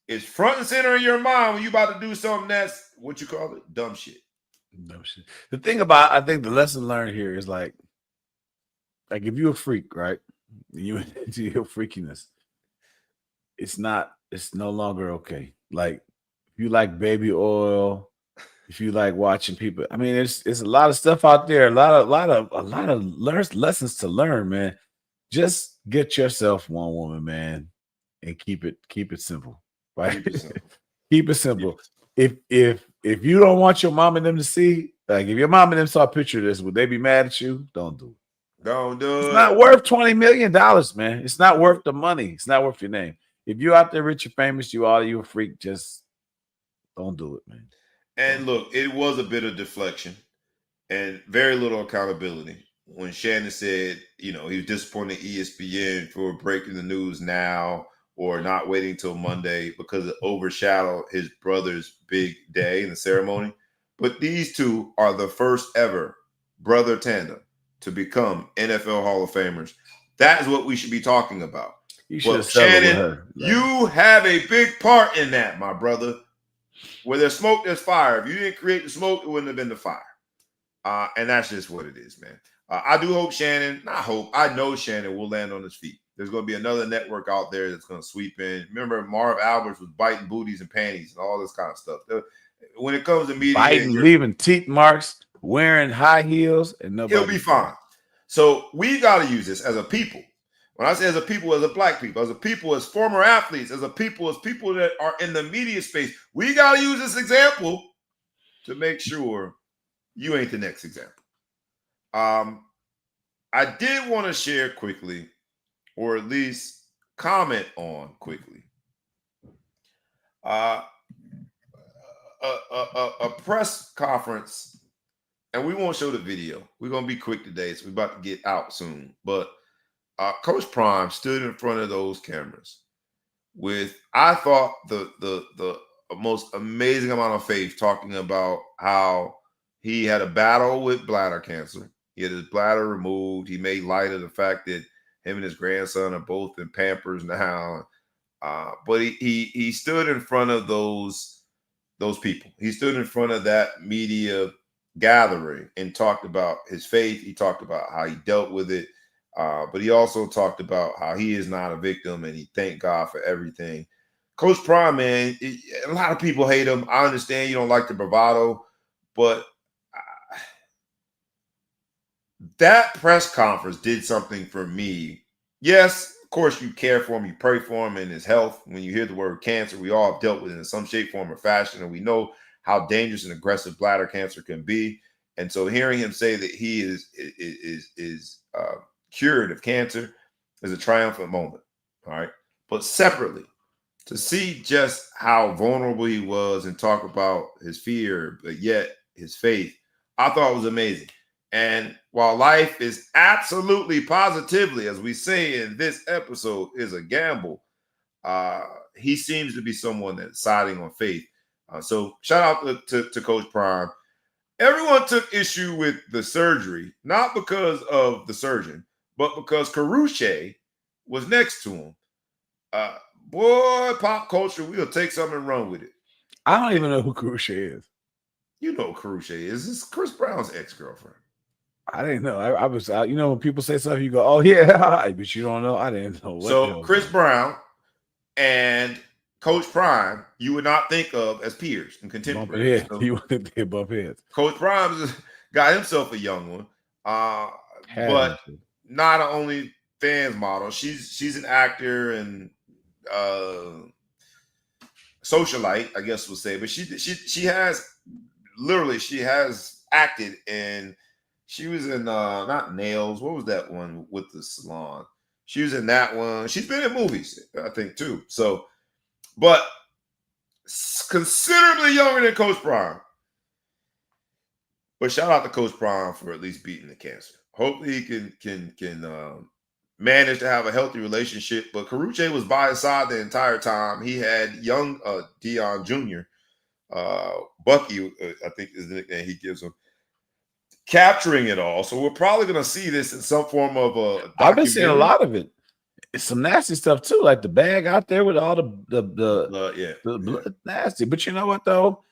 is front and center in your mind when you about to do something that's, what you call it, dumb shit. Dumb shit. The thing about, I think the lesson learned here is like if you're a freak, right? You into your freakiness, it's no longer okay. Like if you like baby oil, if you like watching people, I mean, it's a lot of stuff out there, a lot of lessons to learn, man. Just get yourself one woman, man, and keep it simple, right? Keep it simple. If you don't want your mom and them to see, like if your mom and them saw a picture of this, would they be mad at you? Don't do it. Don't do it. It's not worth $20 million, man. It's not worth the money. It's not worth your name. If you're out there rich and famous, you a freak, just don't do it, man. And look, it was a bit of deflection and very little accountability when Shannon said, he was disappointed in ESPN for breaking the news now or not waiting till Monday because it overshadowed his brother's big day in the ceremony. But these two are the first ever brother tandem to become NFL Hall of Famers. That is what we should be talking about. You should have Shannon, with her. You have a big part in that, my brother. Where there's smoke, there's fire. If you didn't create the smoke, it wouldn't have been the fire. And that's just what it is, man. I do hope I know Shannon will land on his feet. There's going to be another network out there that's going to sweep in. Remember, Marv Alberts was biting booties and panties and all this kind of stuff. When it comes to media, biting, leaving teeth marks, wearing high heels, and nobody. He'll be fine. So we got to use this as a people. When I say as a people, as a black people, as a people, as former athletes, as people that are in the media space, we got to use this example to make sure you ain't the next example. I did want to share quickly, or at least comment on quickly, a press conference, and we won't show the video. We're going to be quick today, so we're about to get out soon, but Coach Prime stood in front of those cameras with, I thought, the most amazing amount of faith, talking about how he had a battle with bladder cancer. He had his bladder removed. He made light of the fact that him and his grandson are both in Pampers now. But he stood in front of those people. He stood in front of that media gathering and talked about his faith. He talked about how he dealt with it. But he also talked about how he is not a victim and he thanked God for everything. Coach Prime, man, a lot of people hate him. I understand you don't like the bravado, but that press conference did something for me. Yes, of course, you care for him, you pray for him and his health. When you hear the word cancer, we all have dealt with it in some shape, form, or fashion, and we know how dangerous and aggressive bladder cancer can be. And so hearing him say that he is cured of cancer is a triumphant moment. All right. But separately, to see just how vulnerable he was and talk about his fear, but yet his faith, I thought was amazing. And while life is absolutely positively, as we say in this episode, is a gamble, he seems to be someone that's siding on faith. So shout out to Coach Prime. Everyone took issue with the surgery, not because of the surgeon, but because Caruche was next to him. Boy, pop culture, we'll take something and run with it. I don't even know who Caruche is. You know who Caruche is. This is Chris Brown's ex-girlfriend. I didn't know. I was out. When people say something, you go, "Oh yeah," but you don't know. I didn't know. So Chris Brown and Coach Prime, you would not think of as peers and contemporaries. So you would think they bump heads. Coach Prime got himself a young one, but not an OnlyFans model. She's an actor and socialite, I guess we'll say. But she has acted in She was in not Nails. What was that one with the salon? She was in that one. She's been in movies, I think, too. So, but considerably younger than Coach Prime. But shout out to Coach Prime for at least beating the cancer. Hopefully he can manage to have a healthy relationship. But Carucci was by his side the entire time. He had young Dion Jr. Bucky, I think is the nickname he gives him, capturing it all. So we're probably going to see this in some form of a I've been seeing a documentary. lot of it. It's some nasty stuff too, like the bag out there with all the blood, nasty. But you know what though,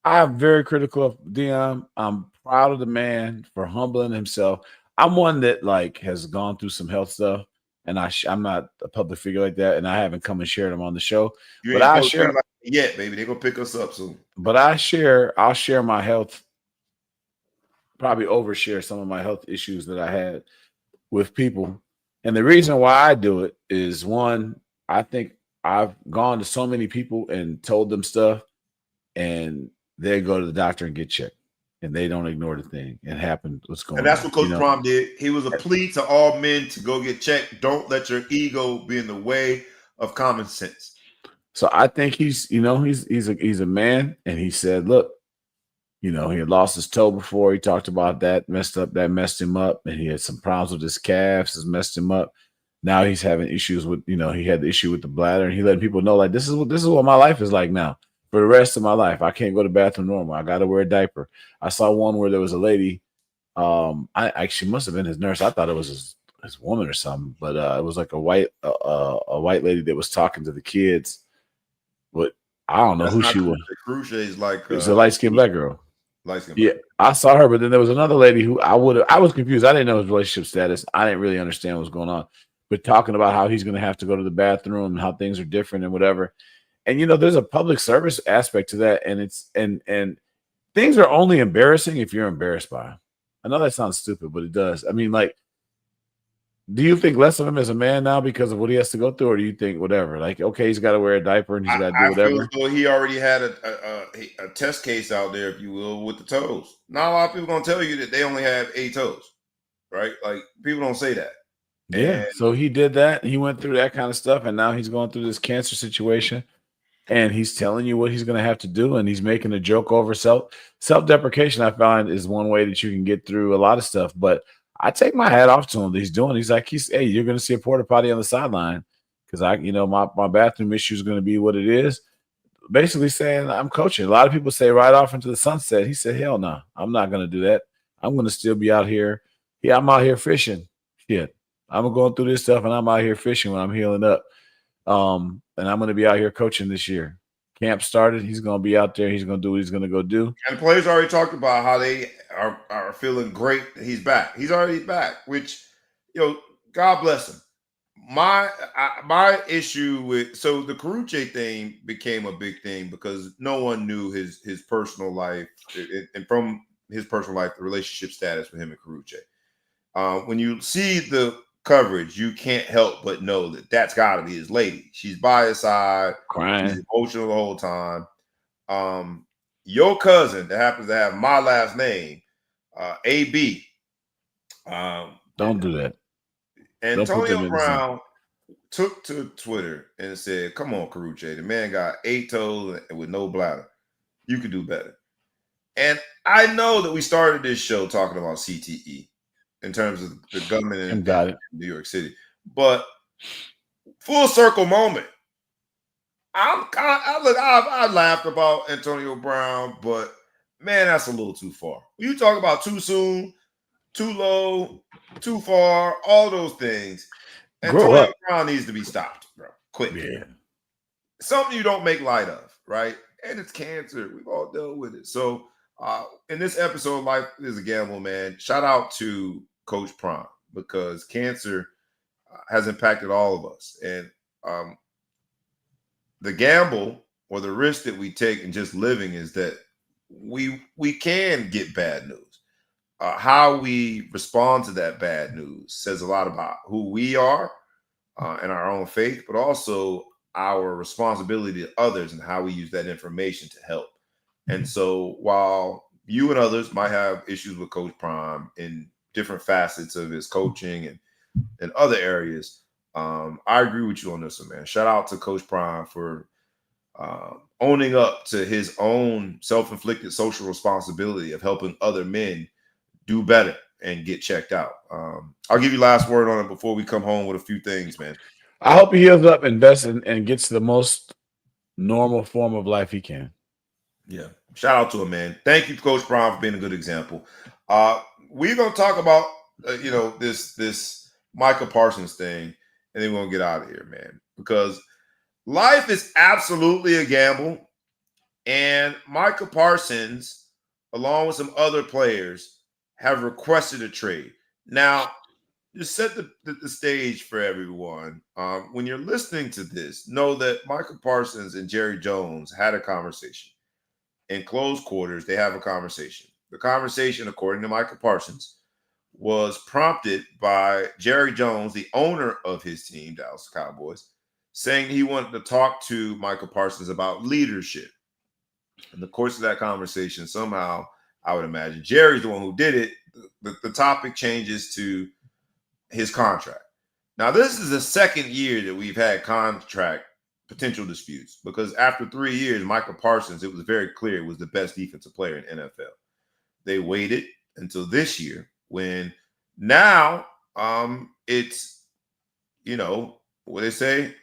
I'm very critical of Dion. I'm proud of the man for humbling himself. I'm one that like has gone through some health stuff, and I'm not a public figure like that, and I haven't come and shared them on the show. You But ain't I public share, figure like that yet, baby. They're gonna pick us up soon. but I'll share my health. Probably overshare some of my health issues that I had with people. And the reason why I do it is one, I think I've gone to so many people and told them stuff, and they go to the doctor and get checked, and they don't ignore the thing. It happened. What's going on? And that's what Coach Prime did. He was a plea to all men to go get checked. Don't let your ego be in the way of common sense. So I think he's a man, and he said, look, he had lost his toe before. He talked about that messed him up, and he had some problems with his calves, has messed him up. Now he's having issues with, he had the issue with the bladder, and he let people know, like, this is what my life is like now. For the rest of my life, I can't go to the bathroom normal. I got to wear a diaper. I saw one where there was a lady. She must have been his nurse. I thought it was his woman or something, but it was like a white lady that was talking to the kids. But I don't know who she was. Cruce is like it was a light skinned black girl. Yeah, I saw her, but then there was another lady who I was confused. I didn't know his relationship status. I didn't really understand what was going on. But talking about how he's going to have to go to the bathroom and how things are different and whatever. And there's a public service aspect to that, and it's and things are only embarrassing if you're embarrassed by them. I know that sounds stupid, but it does. I mean, like, do you think less of him as a man now because of what he has to go through, or do you think whatever? Like, okay, he's got to wear a diaper and he's got to do whatever. I feel as though he already had a test case out there, if you will, with the toes. Not a lot of people gonna tell you that they only have 8 toes, right? Like, people don't say that. Yeah. So he did that. He went through that kind of stuff, and now he's going through this cancer situation, and he's telling you what he's going to have to do, and he's making a joke over self-deprecation. I find is one way that you can get through a lot of stuff, but I take my hat off to him that he's doing. He's like, hey, you're going to see a porta potty on the sideline because my bathroom issue is going to be what it is. Basically saying I'm coaching. A lot of people say right off into the sunset. He said, hell no, I'm not going to do that. I'm going to still be out here. Yeah, I'm out here fishing. Shit, I'm going through this stuff, and I'm out here fishing when I'm healing up. And I'm going to be out here coaching this year. Camp started. He's going to be out there. He's going to do what he's going to go do. And the players already talked about how they are feeling great that he's back. He's already back, which, God bless him. My issue with the Carucci thing became a big thing because no one knew his personal life, and from his personal life, the relationship status with him and Carucci. When you see the coverage, you can't help but know that that's got to be his lady. She's by his side, crying, she's emotional the whole time. Your cousin that happens to have my last name, AB. Don't do that. Antonio Brown took to Twitter and said, "Come on, Carucci, the man got 8 toes with no bladder. You could do better." And I know that we started this show talking about CTE in terms of the gunman in New York City, but full circle moment. I laughed about Antonio Brown, but man, that's a little too far. When you talk about too soon, too low, too far, all those things, Antonio Brown needs to be stopped, bro. Quick. Yeah. Something you don't make light of, right? And it's cancer. We've all dealt with it. So in this episode, Life is a Gamble, man, shout out to Coach Prime because cancer has impacted all of us. And the gamble or the risk that we take in just living is that we can get bad news. How we respond to that bad news says a lot about who we are and our own faith, but also our responsibility to others and how we use that information to help. And so while you and others might have issues with Coach Prime in different facets of his coaching and other areas. I agree with you on this one, man. Shout out to Coach Prime for owning up to his own self-inflicted social responsibility of helping other men do better and get checked out. I'll give you last word on it before we come home with a few things, man. I hope he heals up, invests, and gets the most normal form of life he can. Yeah. Shout out to him, man. Thank you, Coach Brown, for being a good example. We're going to talk about, this Micah Parsons thing, and then we're going to get out of here, man, because life is absolutely a gamble. And Micah Parsons, along with some other players, have requested a trade. Now, just set the stage for everyone. When you're listening to this, know that Micah Parsons and Jerry Jones had a conversation. In close quarters, they have a conversation. The conversation, according to Micah Parsons, was prompted by Jerry Jones, the owner of his team, Dallas Cowboys, saying he wanted to talk to Micah Parsons about leadership. In the course of that conversation, somehow, I would imagine, Jerry's the one who did it. The topic changes to his contract. Now, this is the second year that we've had contract potential disputes, because after 3 years, Micah Parsons, it was very clear, was the best defensive player in NFL. They waited until this year when now it's, what they say,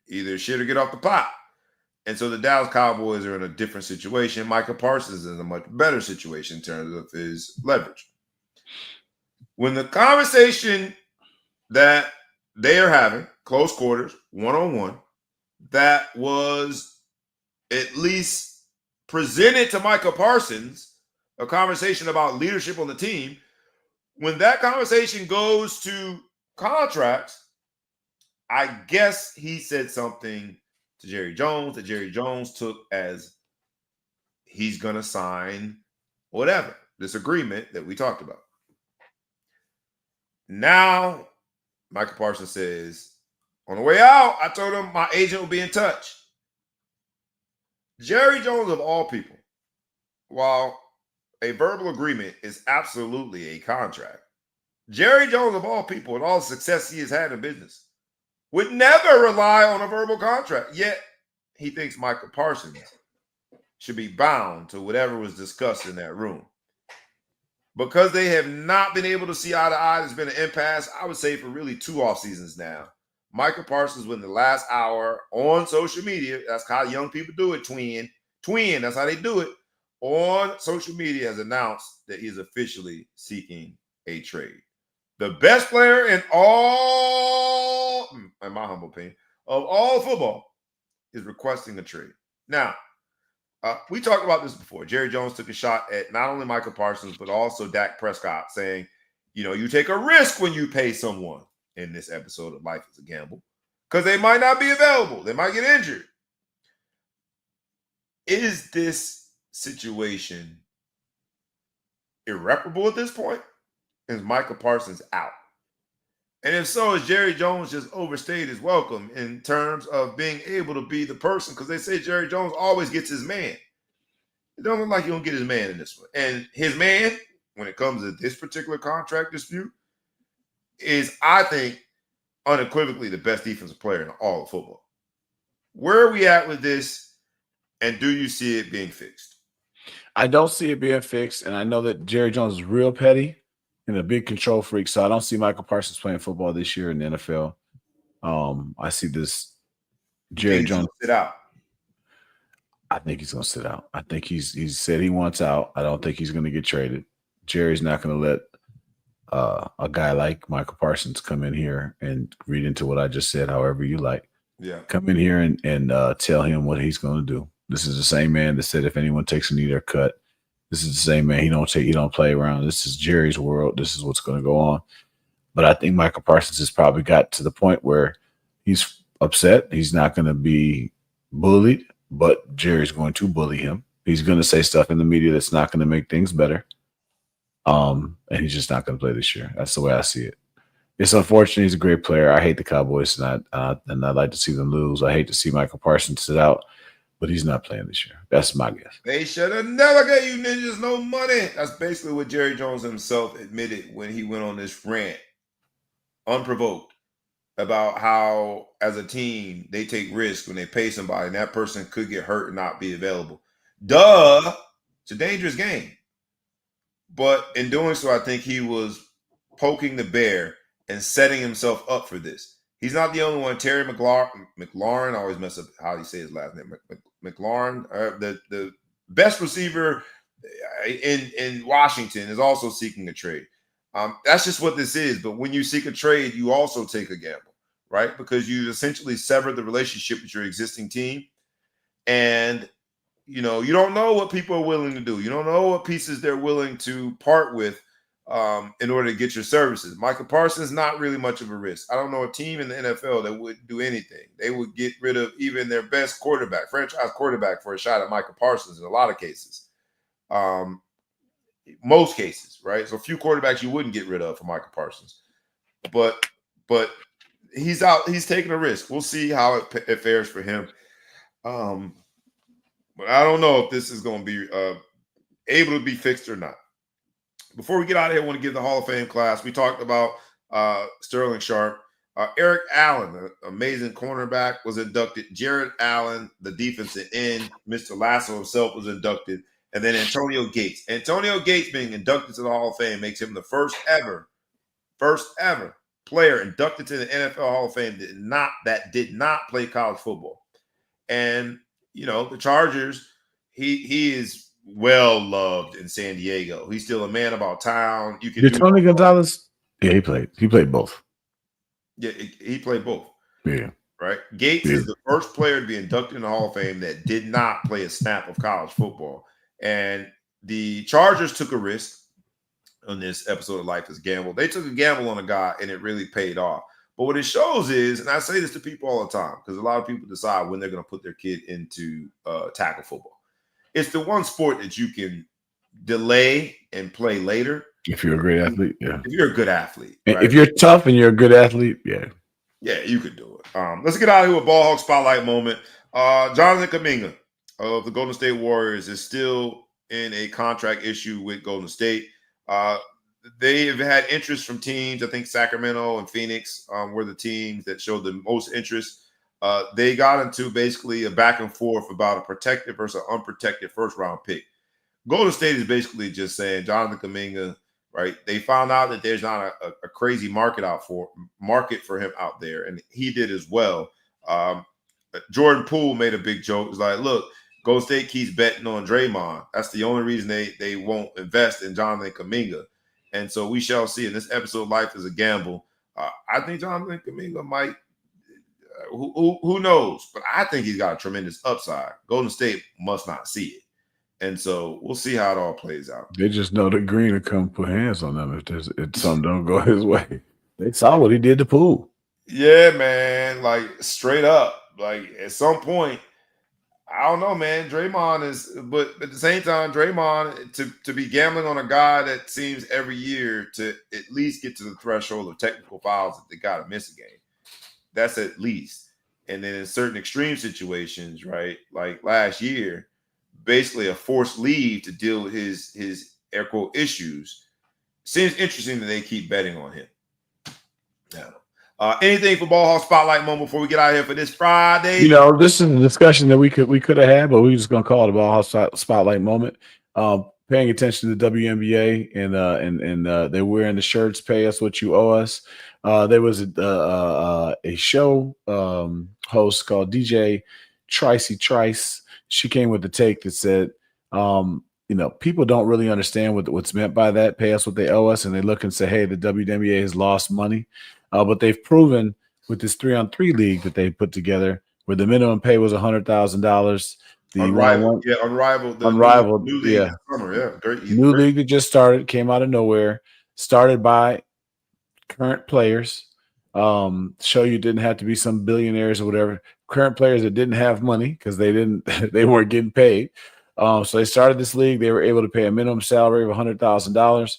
either shit or get off the pot. And so the Dallas Cowboys are in a different situation. Micah Parsons is in a much better situation in terms of his leverage. When the conversation that they are having, close quarters, one-on-one, that was at least presented to Micah Parsons, a conversation about leadership on the team, when that conversation goes to contracts, I guess he said something to Jerry Jones that Jerry Jones took as he's going to sign whatever, this agreement that we talked about. Now, Micah Parsons says, on the way out, I told him my agent will be in touch. Jerry Jones, of all people, while a verbal agreement is absolutely a contract, Jerry Jones, of all people, and all the success he has had in business, would never rely on a verbal contract. Yet, he thinks Micah Parsons should be bound to whatever was discussed in that room. Because they have not been able to see eye to eye, there's been an impasse, I would say, for really 2 off seasons now. Micah Parsons, within the last hour on social media, that's how young people do it, twin, that's how they do it, on social media has announced that he is officially seeking a trade. The best player in all, in my humble opinion, of all football is requesting a trade. Now, we talked about this before. Jerry Jones took a shot at not only Micah Parsons, but also Dak Prescott, saying, you take a risk when you pay someone in this episode of Life is a Gamble because they might not be available. They might get injured. Is this situation irreparable at this point? Is Micah Parsons out? And if so, is Jerry Jones just overstayed his welcome in terms of being able to be the person? Because they say Jerry Jones always gets his man. It don't look like he don't get his man in this one. And his man, when it comes to this particular contract dispute, is, I think, unequivocally the best defensive player in all of football. Where are we at with this, and do you see it being fixed? I don't see it being fixed, and I know that Jerry Jones is real petty and a big control freak, so I don't see Micah Parsons playing football this year in the NFL. I see this Jerry Jones sit out. I think he's going to sit out. I think he's said he wants out. I don't think he's going to get traded. Jerry's not going to let a guy like Micah Parsons come in here and read into what I just said, however you like. Yeah. Come in here and tell him what he's going to do. This is the same man that said if anyone takes a knee, they're cut. This is the same man. He don't play around. This is Jerry's world. This is what's going to go on. But I think Micah Parsons has probably got to the point where he's upset. He's not going to be bullied, but Jerry's going to bully him. He's going to say stuff in the media that's not going to make things better. And he's just not going to play this year. That's the way I see it. It's unfortunate. He's a great player. I hate the Cowboys, and I'd like to see them lose. I hate to see Micah Parsons sit out. but he's not playing this year. That's my guess. They should have never gave you ninjas no money. That's basically what Jerry Jones himself admitted when he went on this rant, unprovoked, about how, as a team, they take risks when they pay somebody, and that person could get hurt and not be available. Duh! It's a dangerous game. But in doing so, I think he was poking the bear and setting himself up for this. He's not the only one. Terry McLaurin, I always mess up how you say his last name. McLaurin, the best receiver in Washington, is also seeking a trade. That's just what this is. But when you seek a trade, you also take a gamble, right? Because you essentially sever the relationship with your existing team. And, you don't know what people are willing to do. You don't know what pieces they're willing to part with in order to get your services. Micah Parsons, not really much of a risk. I don't know a team in the NFL that would do anything. They would get rid of even their best quarterback, franchise quarterback, for a shot at Micah Parsons in a lot of cases. Most cases, right? So a few quarterbacks you wouldn't get rid of for Micah Parsons. But he's out. He's taking a risk. We'll see how it fares for him. But I don't know if this is going to be able to be fixed or not. Before we get out of here, I want to give the Hall of Fame class. We talked about Sterling Sharpe. Eric Allen, an amazing cornerback, was inducted. Jared Allen, the defensive end. Mr. Lasso himself was inducted. And then Antonio Gates. Antonio Gates being inducted to the Hall of Fame makes him the first ever player inducted to the NFL Hall of Fame that did not play college football. And, the Chargers, he is well loved in San Diego. He's still a man about town. You can Did Tony Gonzalez? Yeah, he played. He played both. Yeah, he played both. Yeah. Right. Gates is the first player to be inducted in the Hall of Fame that did not play a snap of college football. And the Chargers took a risk on this episode of Life is a Gamble. They took a gamble on a guy, and it really paid off. But what it shows is, and I say this to people all the time, because a lot of people decide when they're going to put their kid into tackle football. It's the one sport that you can delay and play later. If you're a great athlete, yeah. If you're a good athlete. Right? If you're tough and you're a good athlete, yeah. Yeah, you could do it. Let's get out of here with Ball Hawk Spotlight moment. Jonathan Kuminga of the Golden State Warriors is still in a contract issue with Golden State. They have had interest from teams. I think Sacramento and Phoenix were the teams that showed the most interest. They got into basically a back and forth about a protected versus unprotected first-round pick. Golden State is basically just saying, Jonathan Kuminga, right? They found out that there's not a crazy market for him out there, and he did as well. Jordan Poole made a big joke. It's like, look, Golden State keeps betting on Draymond. That's the only reason they won't invest in Jonathan Kuminga. And so we shall see. In this episode, Life is a Gamble. I think Jonathan Kuminga might. Who knows? But I think he's got a tremendous upside. Golden State must not see it. And so we'll see how it all plays out. They just know that Green will come put hands on them if something don't go his way. They saw what he did to Poole. Yeah, man. Like, straight up. Like, at some point, I don't know, man. Draymond is, but at the same time, Draymond, to be gambling on a guy that seems every year to at least get to the threshold of technical fouls that they got to miss a game. That's at least. And then in certain extreme situations, right, like last year, basically a forced leave to deal with his air quote issues. Seems interesting that they keep betting on him. Yeah. Anything for Ball Hawk Spotlight moment before we get out of here for this Friday? This is a discussion that we could have had, but we're just gonna call it a Ball Hawk Spotlight moment. Paying attention to the WNBA and they're wearing the shirts. Pay us what you owe us. There was a show host called DJ Trice. She came with the take that said, people don't really understand what's meant by that. Pay us what they owe us, and they look and say, hey, the WNBA has lost money. But they've proven with this 3-on-3 league that they put together, where the minimum pay was $100,000. Unrivaled. New league this summer. Yeah, great. New league that just started, came out of nowhere, started by current players. Show you didn't have to be some billionaires or whatever. Current players that didn't have money because they weren't getting paid. So they started this league. They were able to pay a minimum salary of $100,000.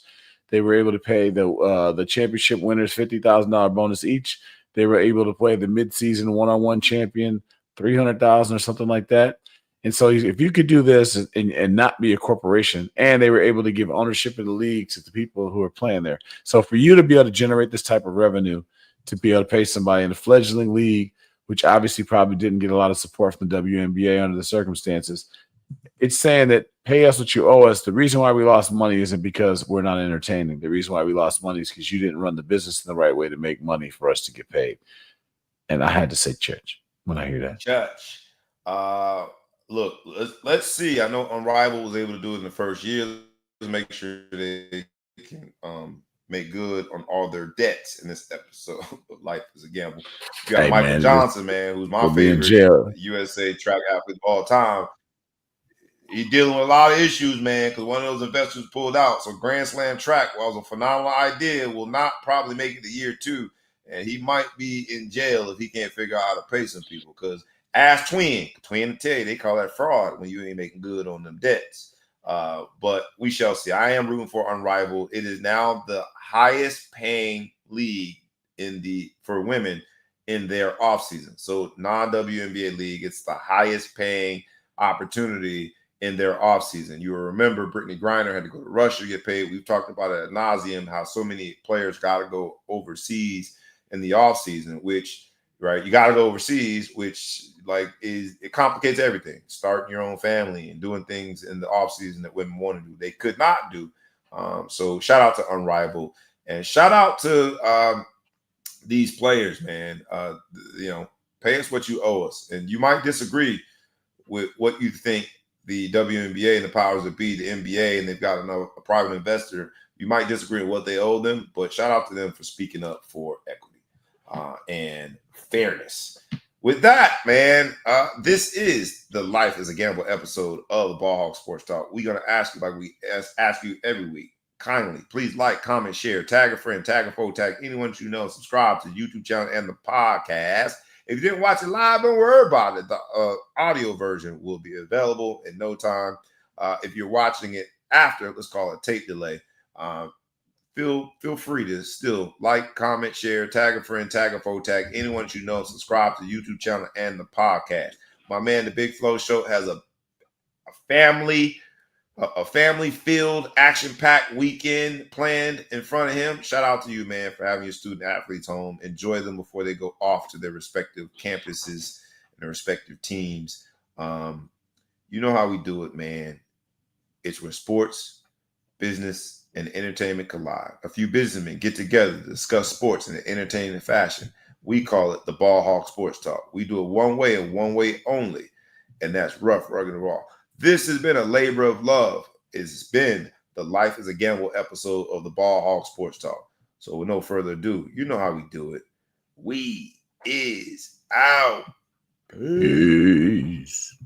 They were able to pay the championship winners $50,000 bonus each. They were able to play the midseason one-on-one champion $300,000 or something like that. And so if you could do this and not be a corporation, and they were able to give ownership of the league to the people who are playing there. So for you to be able to generate this type of revenue, to be able to pay somebody in a fledgling league, which obviously probably didn't get a lot of support from the WNBA under the circumstances, it's saying that pay us what you owe us. The reason why we lost money isn't because we're not entertaining. The reason why we lost money is because you didn't run the business in the right way to make money for us to get paid. And I had to say church when I hear that. Church. Look, let's see. I know Unrivaled was able to do it in the first year. Let's make sure they can make good on all their debts in this episode. Life is a gamble. You got Michael Johnson, man, who's my favorite USA track athlete of all time. He's dealing with a lot of issues, man, because one of those investors pulled out. So Grand Slam track, while it was a phenomenal idea, will not probably make it to year 2. And he might be in jail if he can't figure out how to pay some people. Because ask Twin will tell you, they call that fraud when you ain't making good on them debts. But we shall see. I am rooting for Unrivaled. It is now the highest paying league for women in their offseason. So non-WNBA league, it's the highest paying opportunity in their offseason. You will remember Brittany Griner had to go to Russia to get paid. We've talked about it ad nauseum, how so many players got to go overseas in the offseason, which, right, you got to go overseas, which it complicates everything. Starting your own family and doing things in the offseason that women want to do, they could not do. So shout out to Unrivaled, and shout out to these players, man. Pay us what you owe us. And you might disagree with what you think the WNBA and the powers that be, the NBA, and they've got a private investor. You might disagree with what they owe them, but shout out to them for speaking up for equity and fairness. With that, man, this is the Life is a Gamble episode of the Ball Hawk Sports Talk. We're going to ask you, like we ask you every week, kindly, please like, comment, share, tag a friend, tag a foe, tag anyone you know, subscribe to the YouTube channel and the podcast. If you didn't watch it live, don't worry about it. The audio version will be available in no time. If you're watching it after, let's call it tape delay, feel free to still like, comment, share, tag a friend, tag a foe, tag anyone you know, subscribe to the YouTube channel and the podcast. My man, the Big Flow Show, has a family-filled, action-packed weekend planned in front of him. Shout out to you, man, for having your student athletes home. Enjoy them before they go off to their respective campuses and their respective teams. You know how we do it, man. It's where sports, business, and entertainment collide. A few businessmen get together to discuss sports in an entertaining fashion. We call it the Ball Hawk Sports Talk. We do it one way and one way only, and that's rough, rugged, and raw. This has been a labor of love. It's been the Life is a Gamble episode of the Ball Hawk Sports Talk. So with no further ado, you know how we do it. We is out. Peace.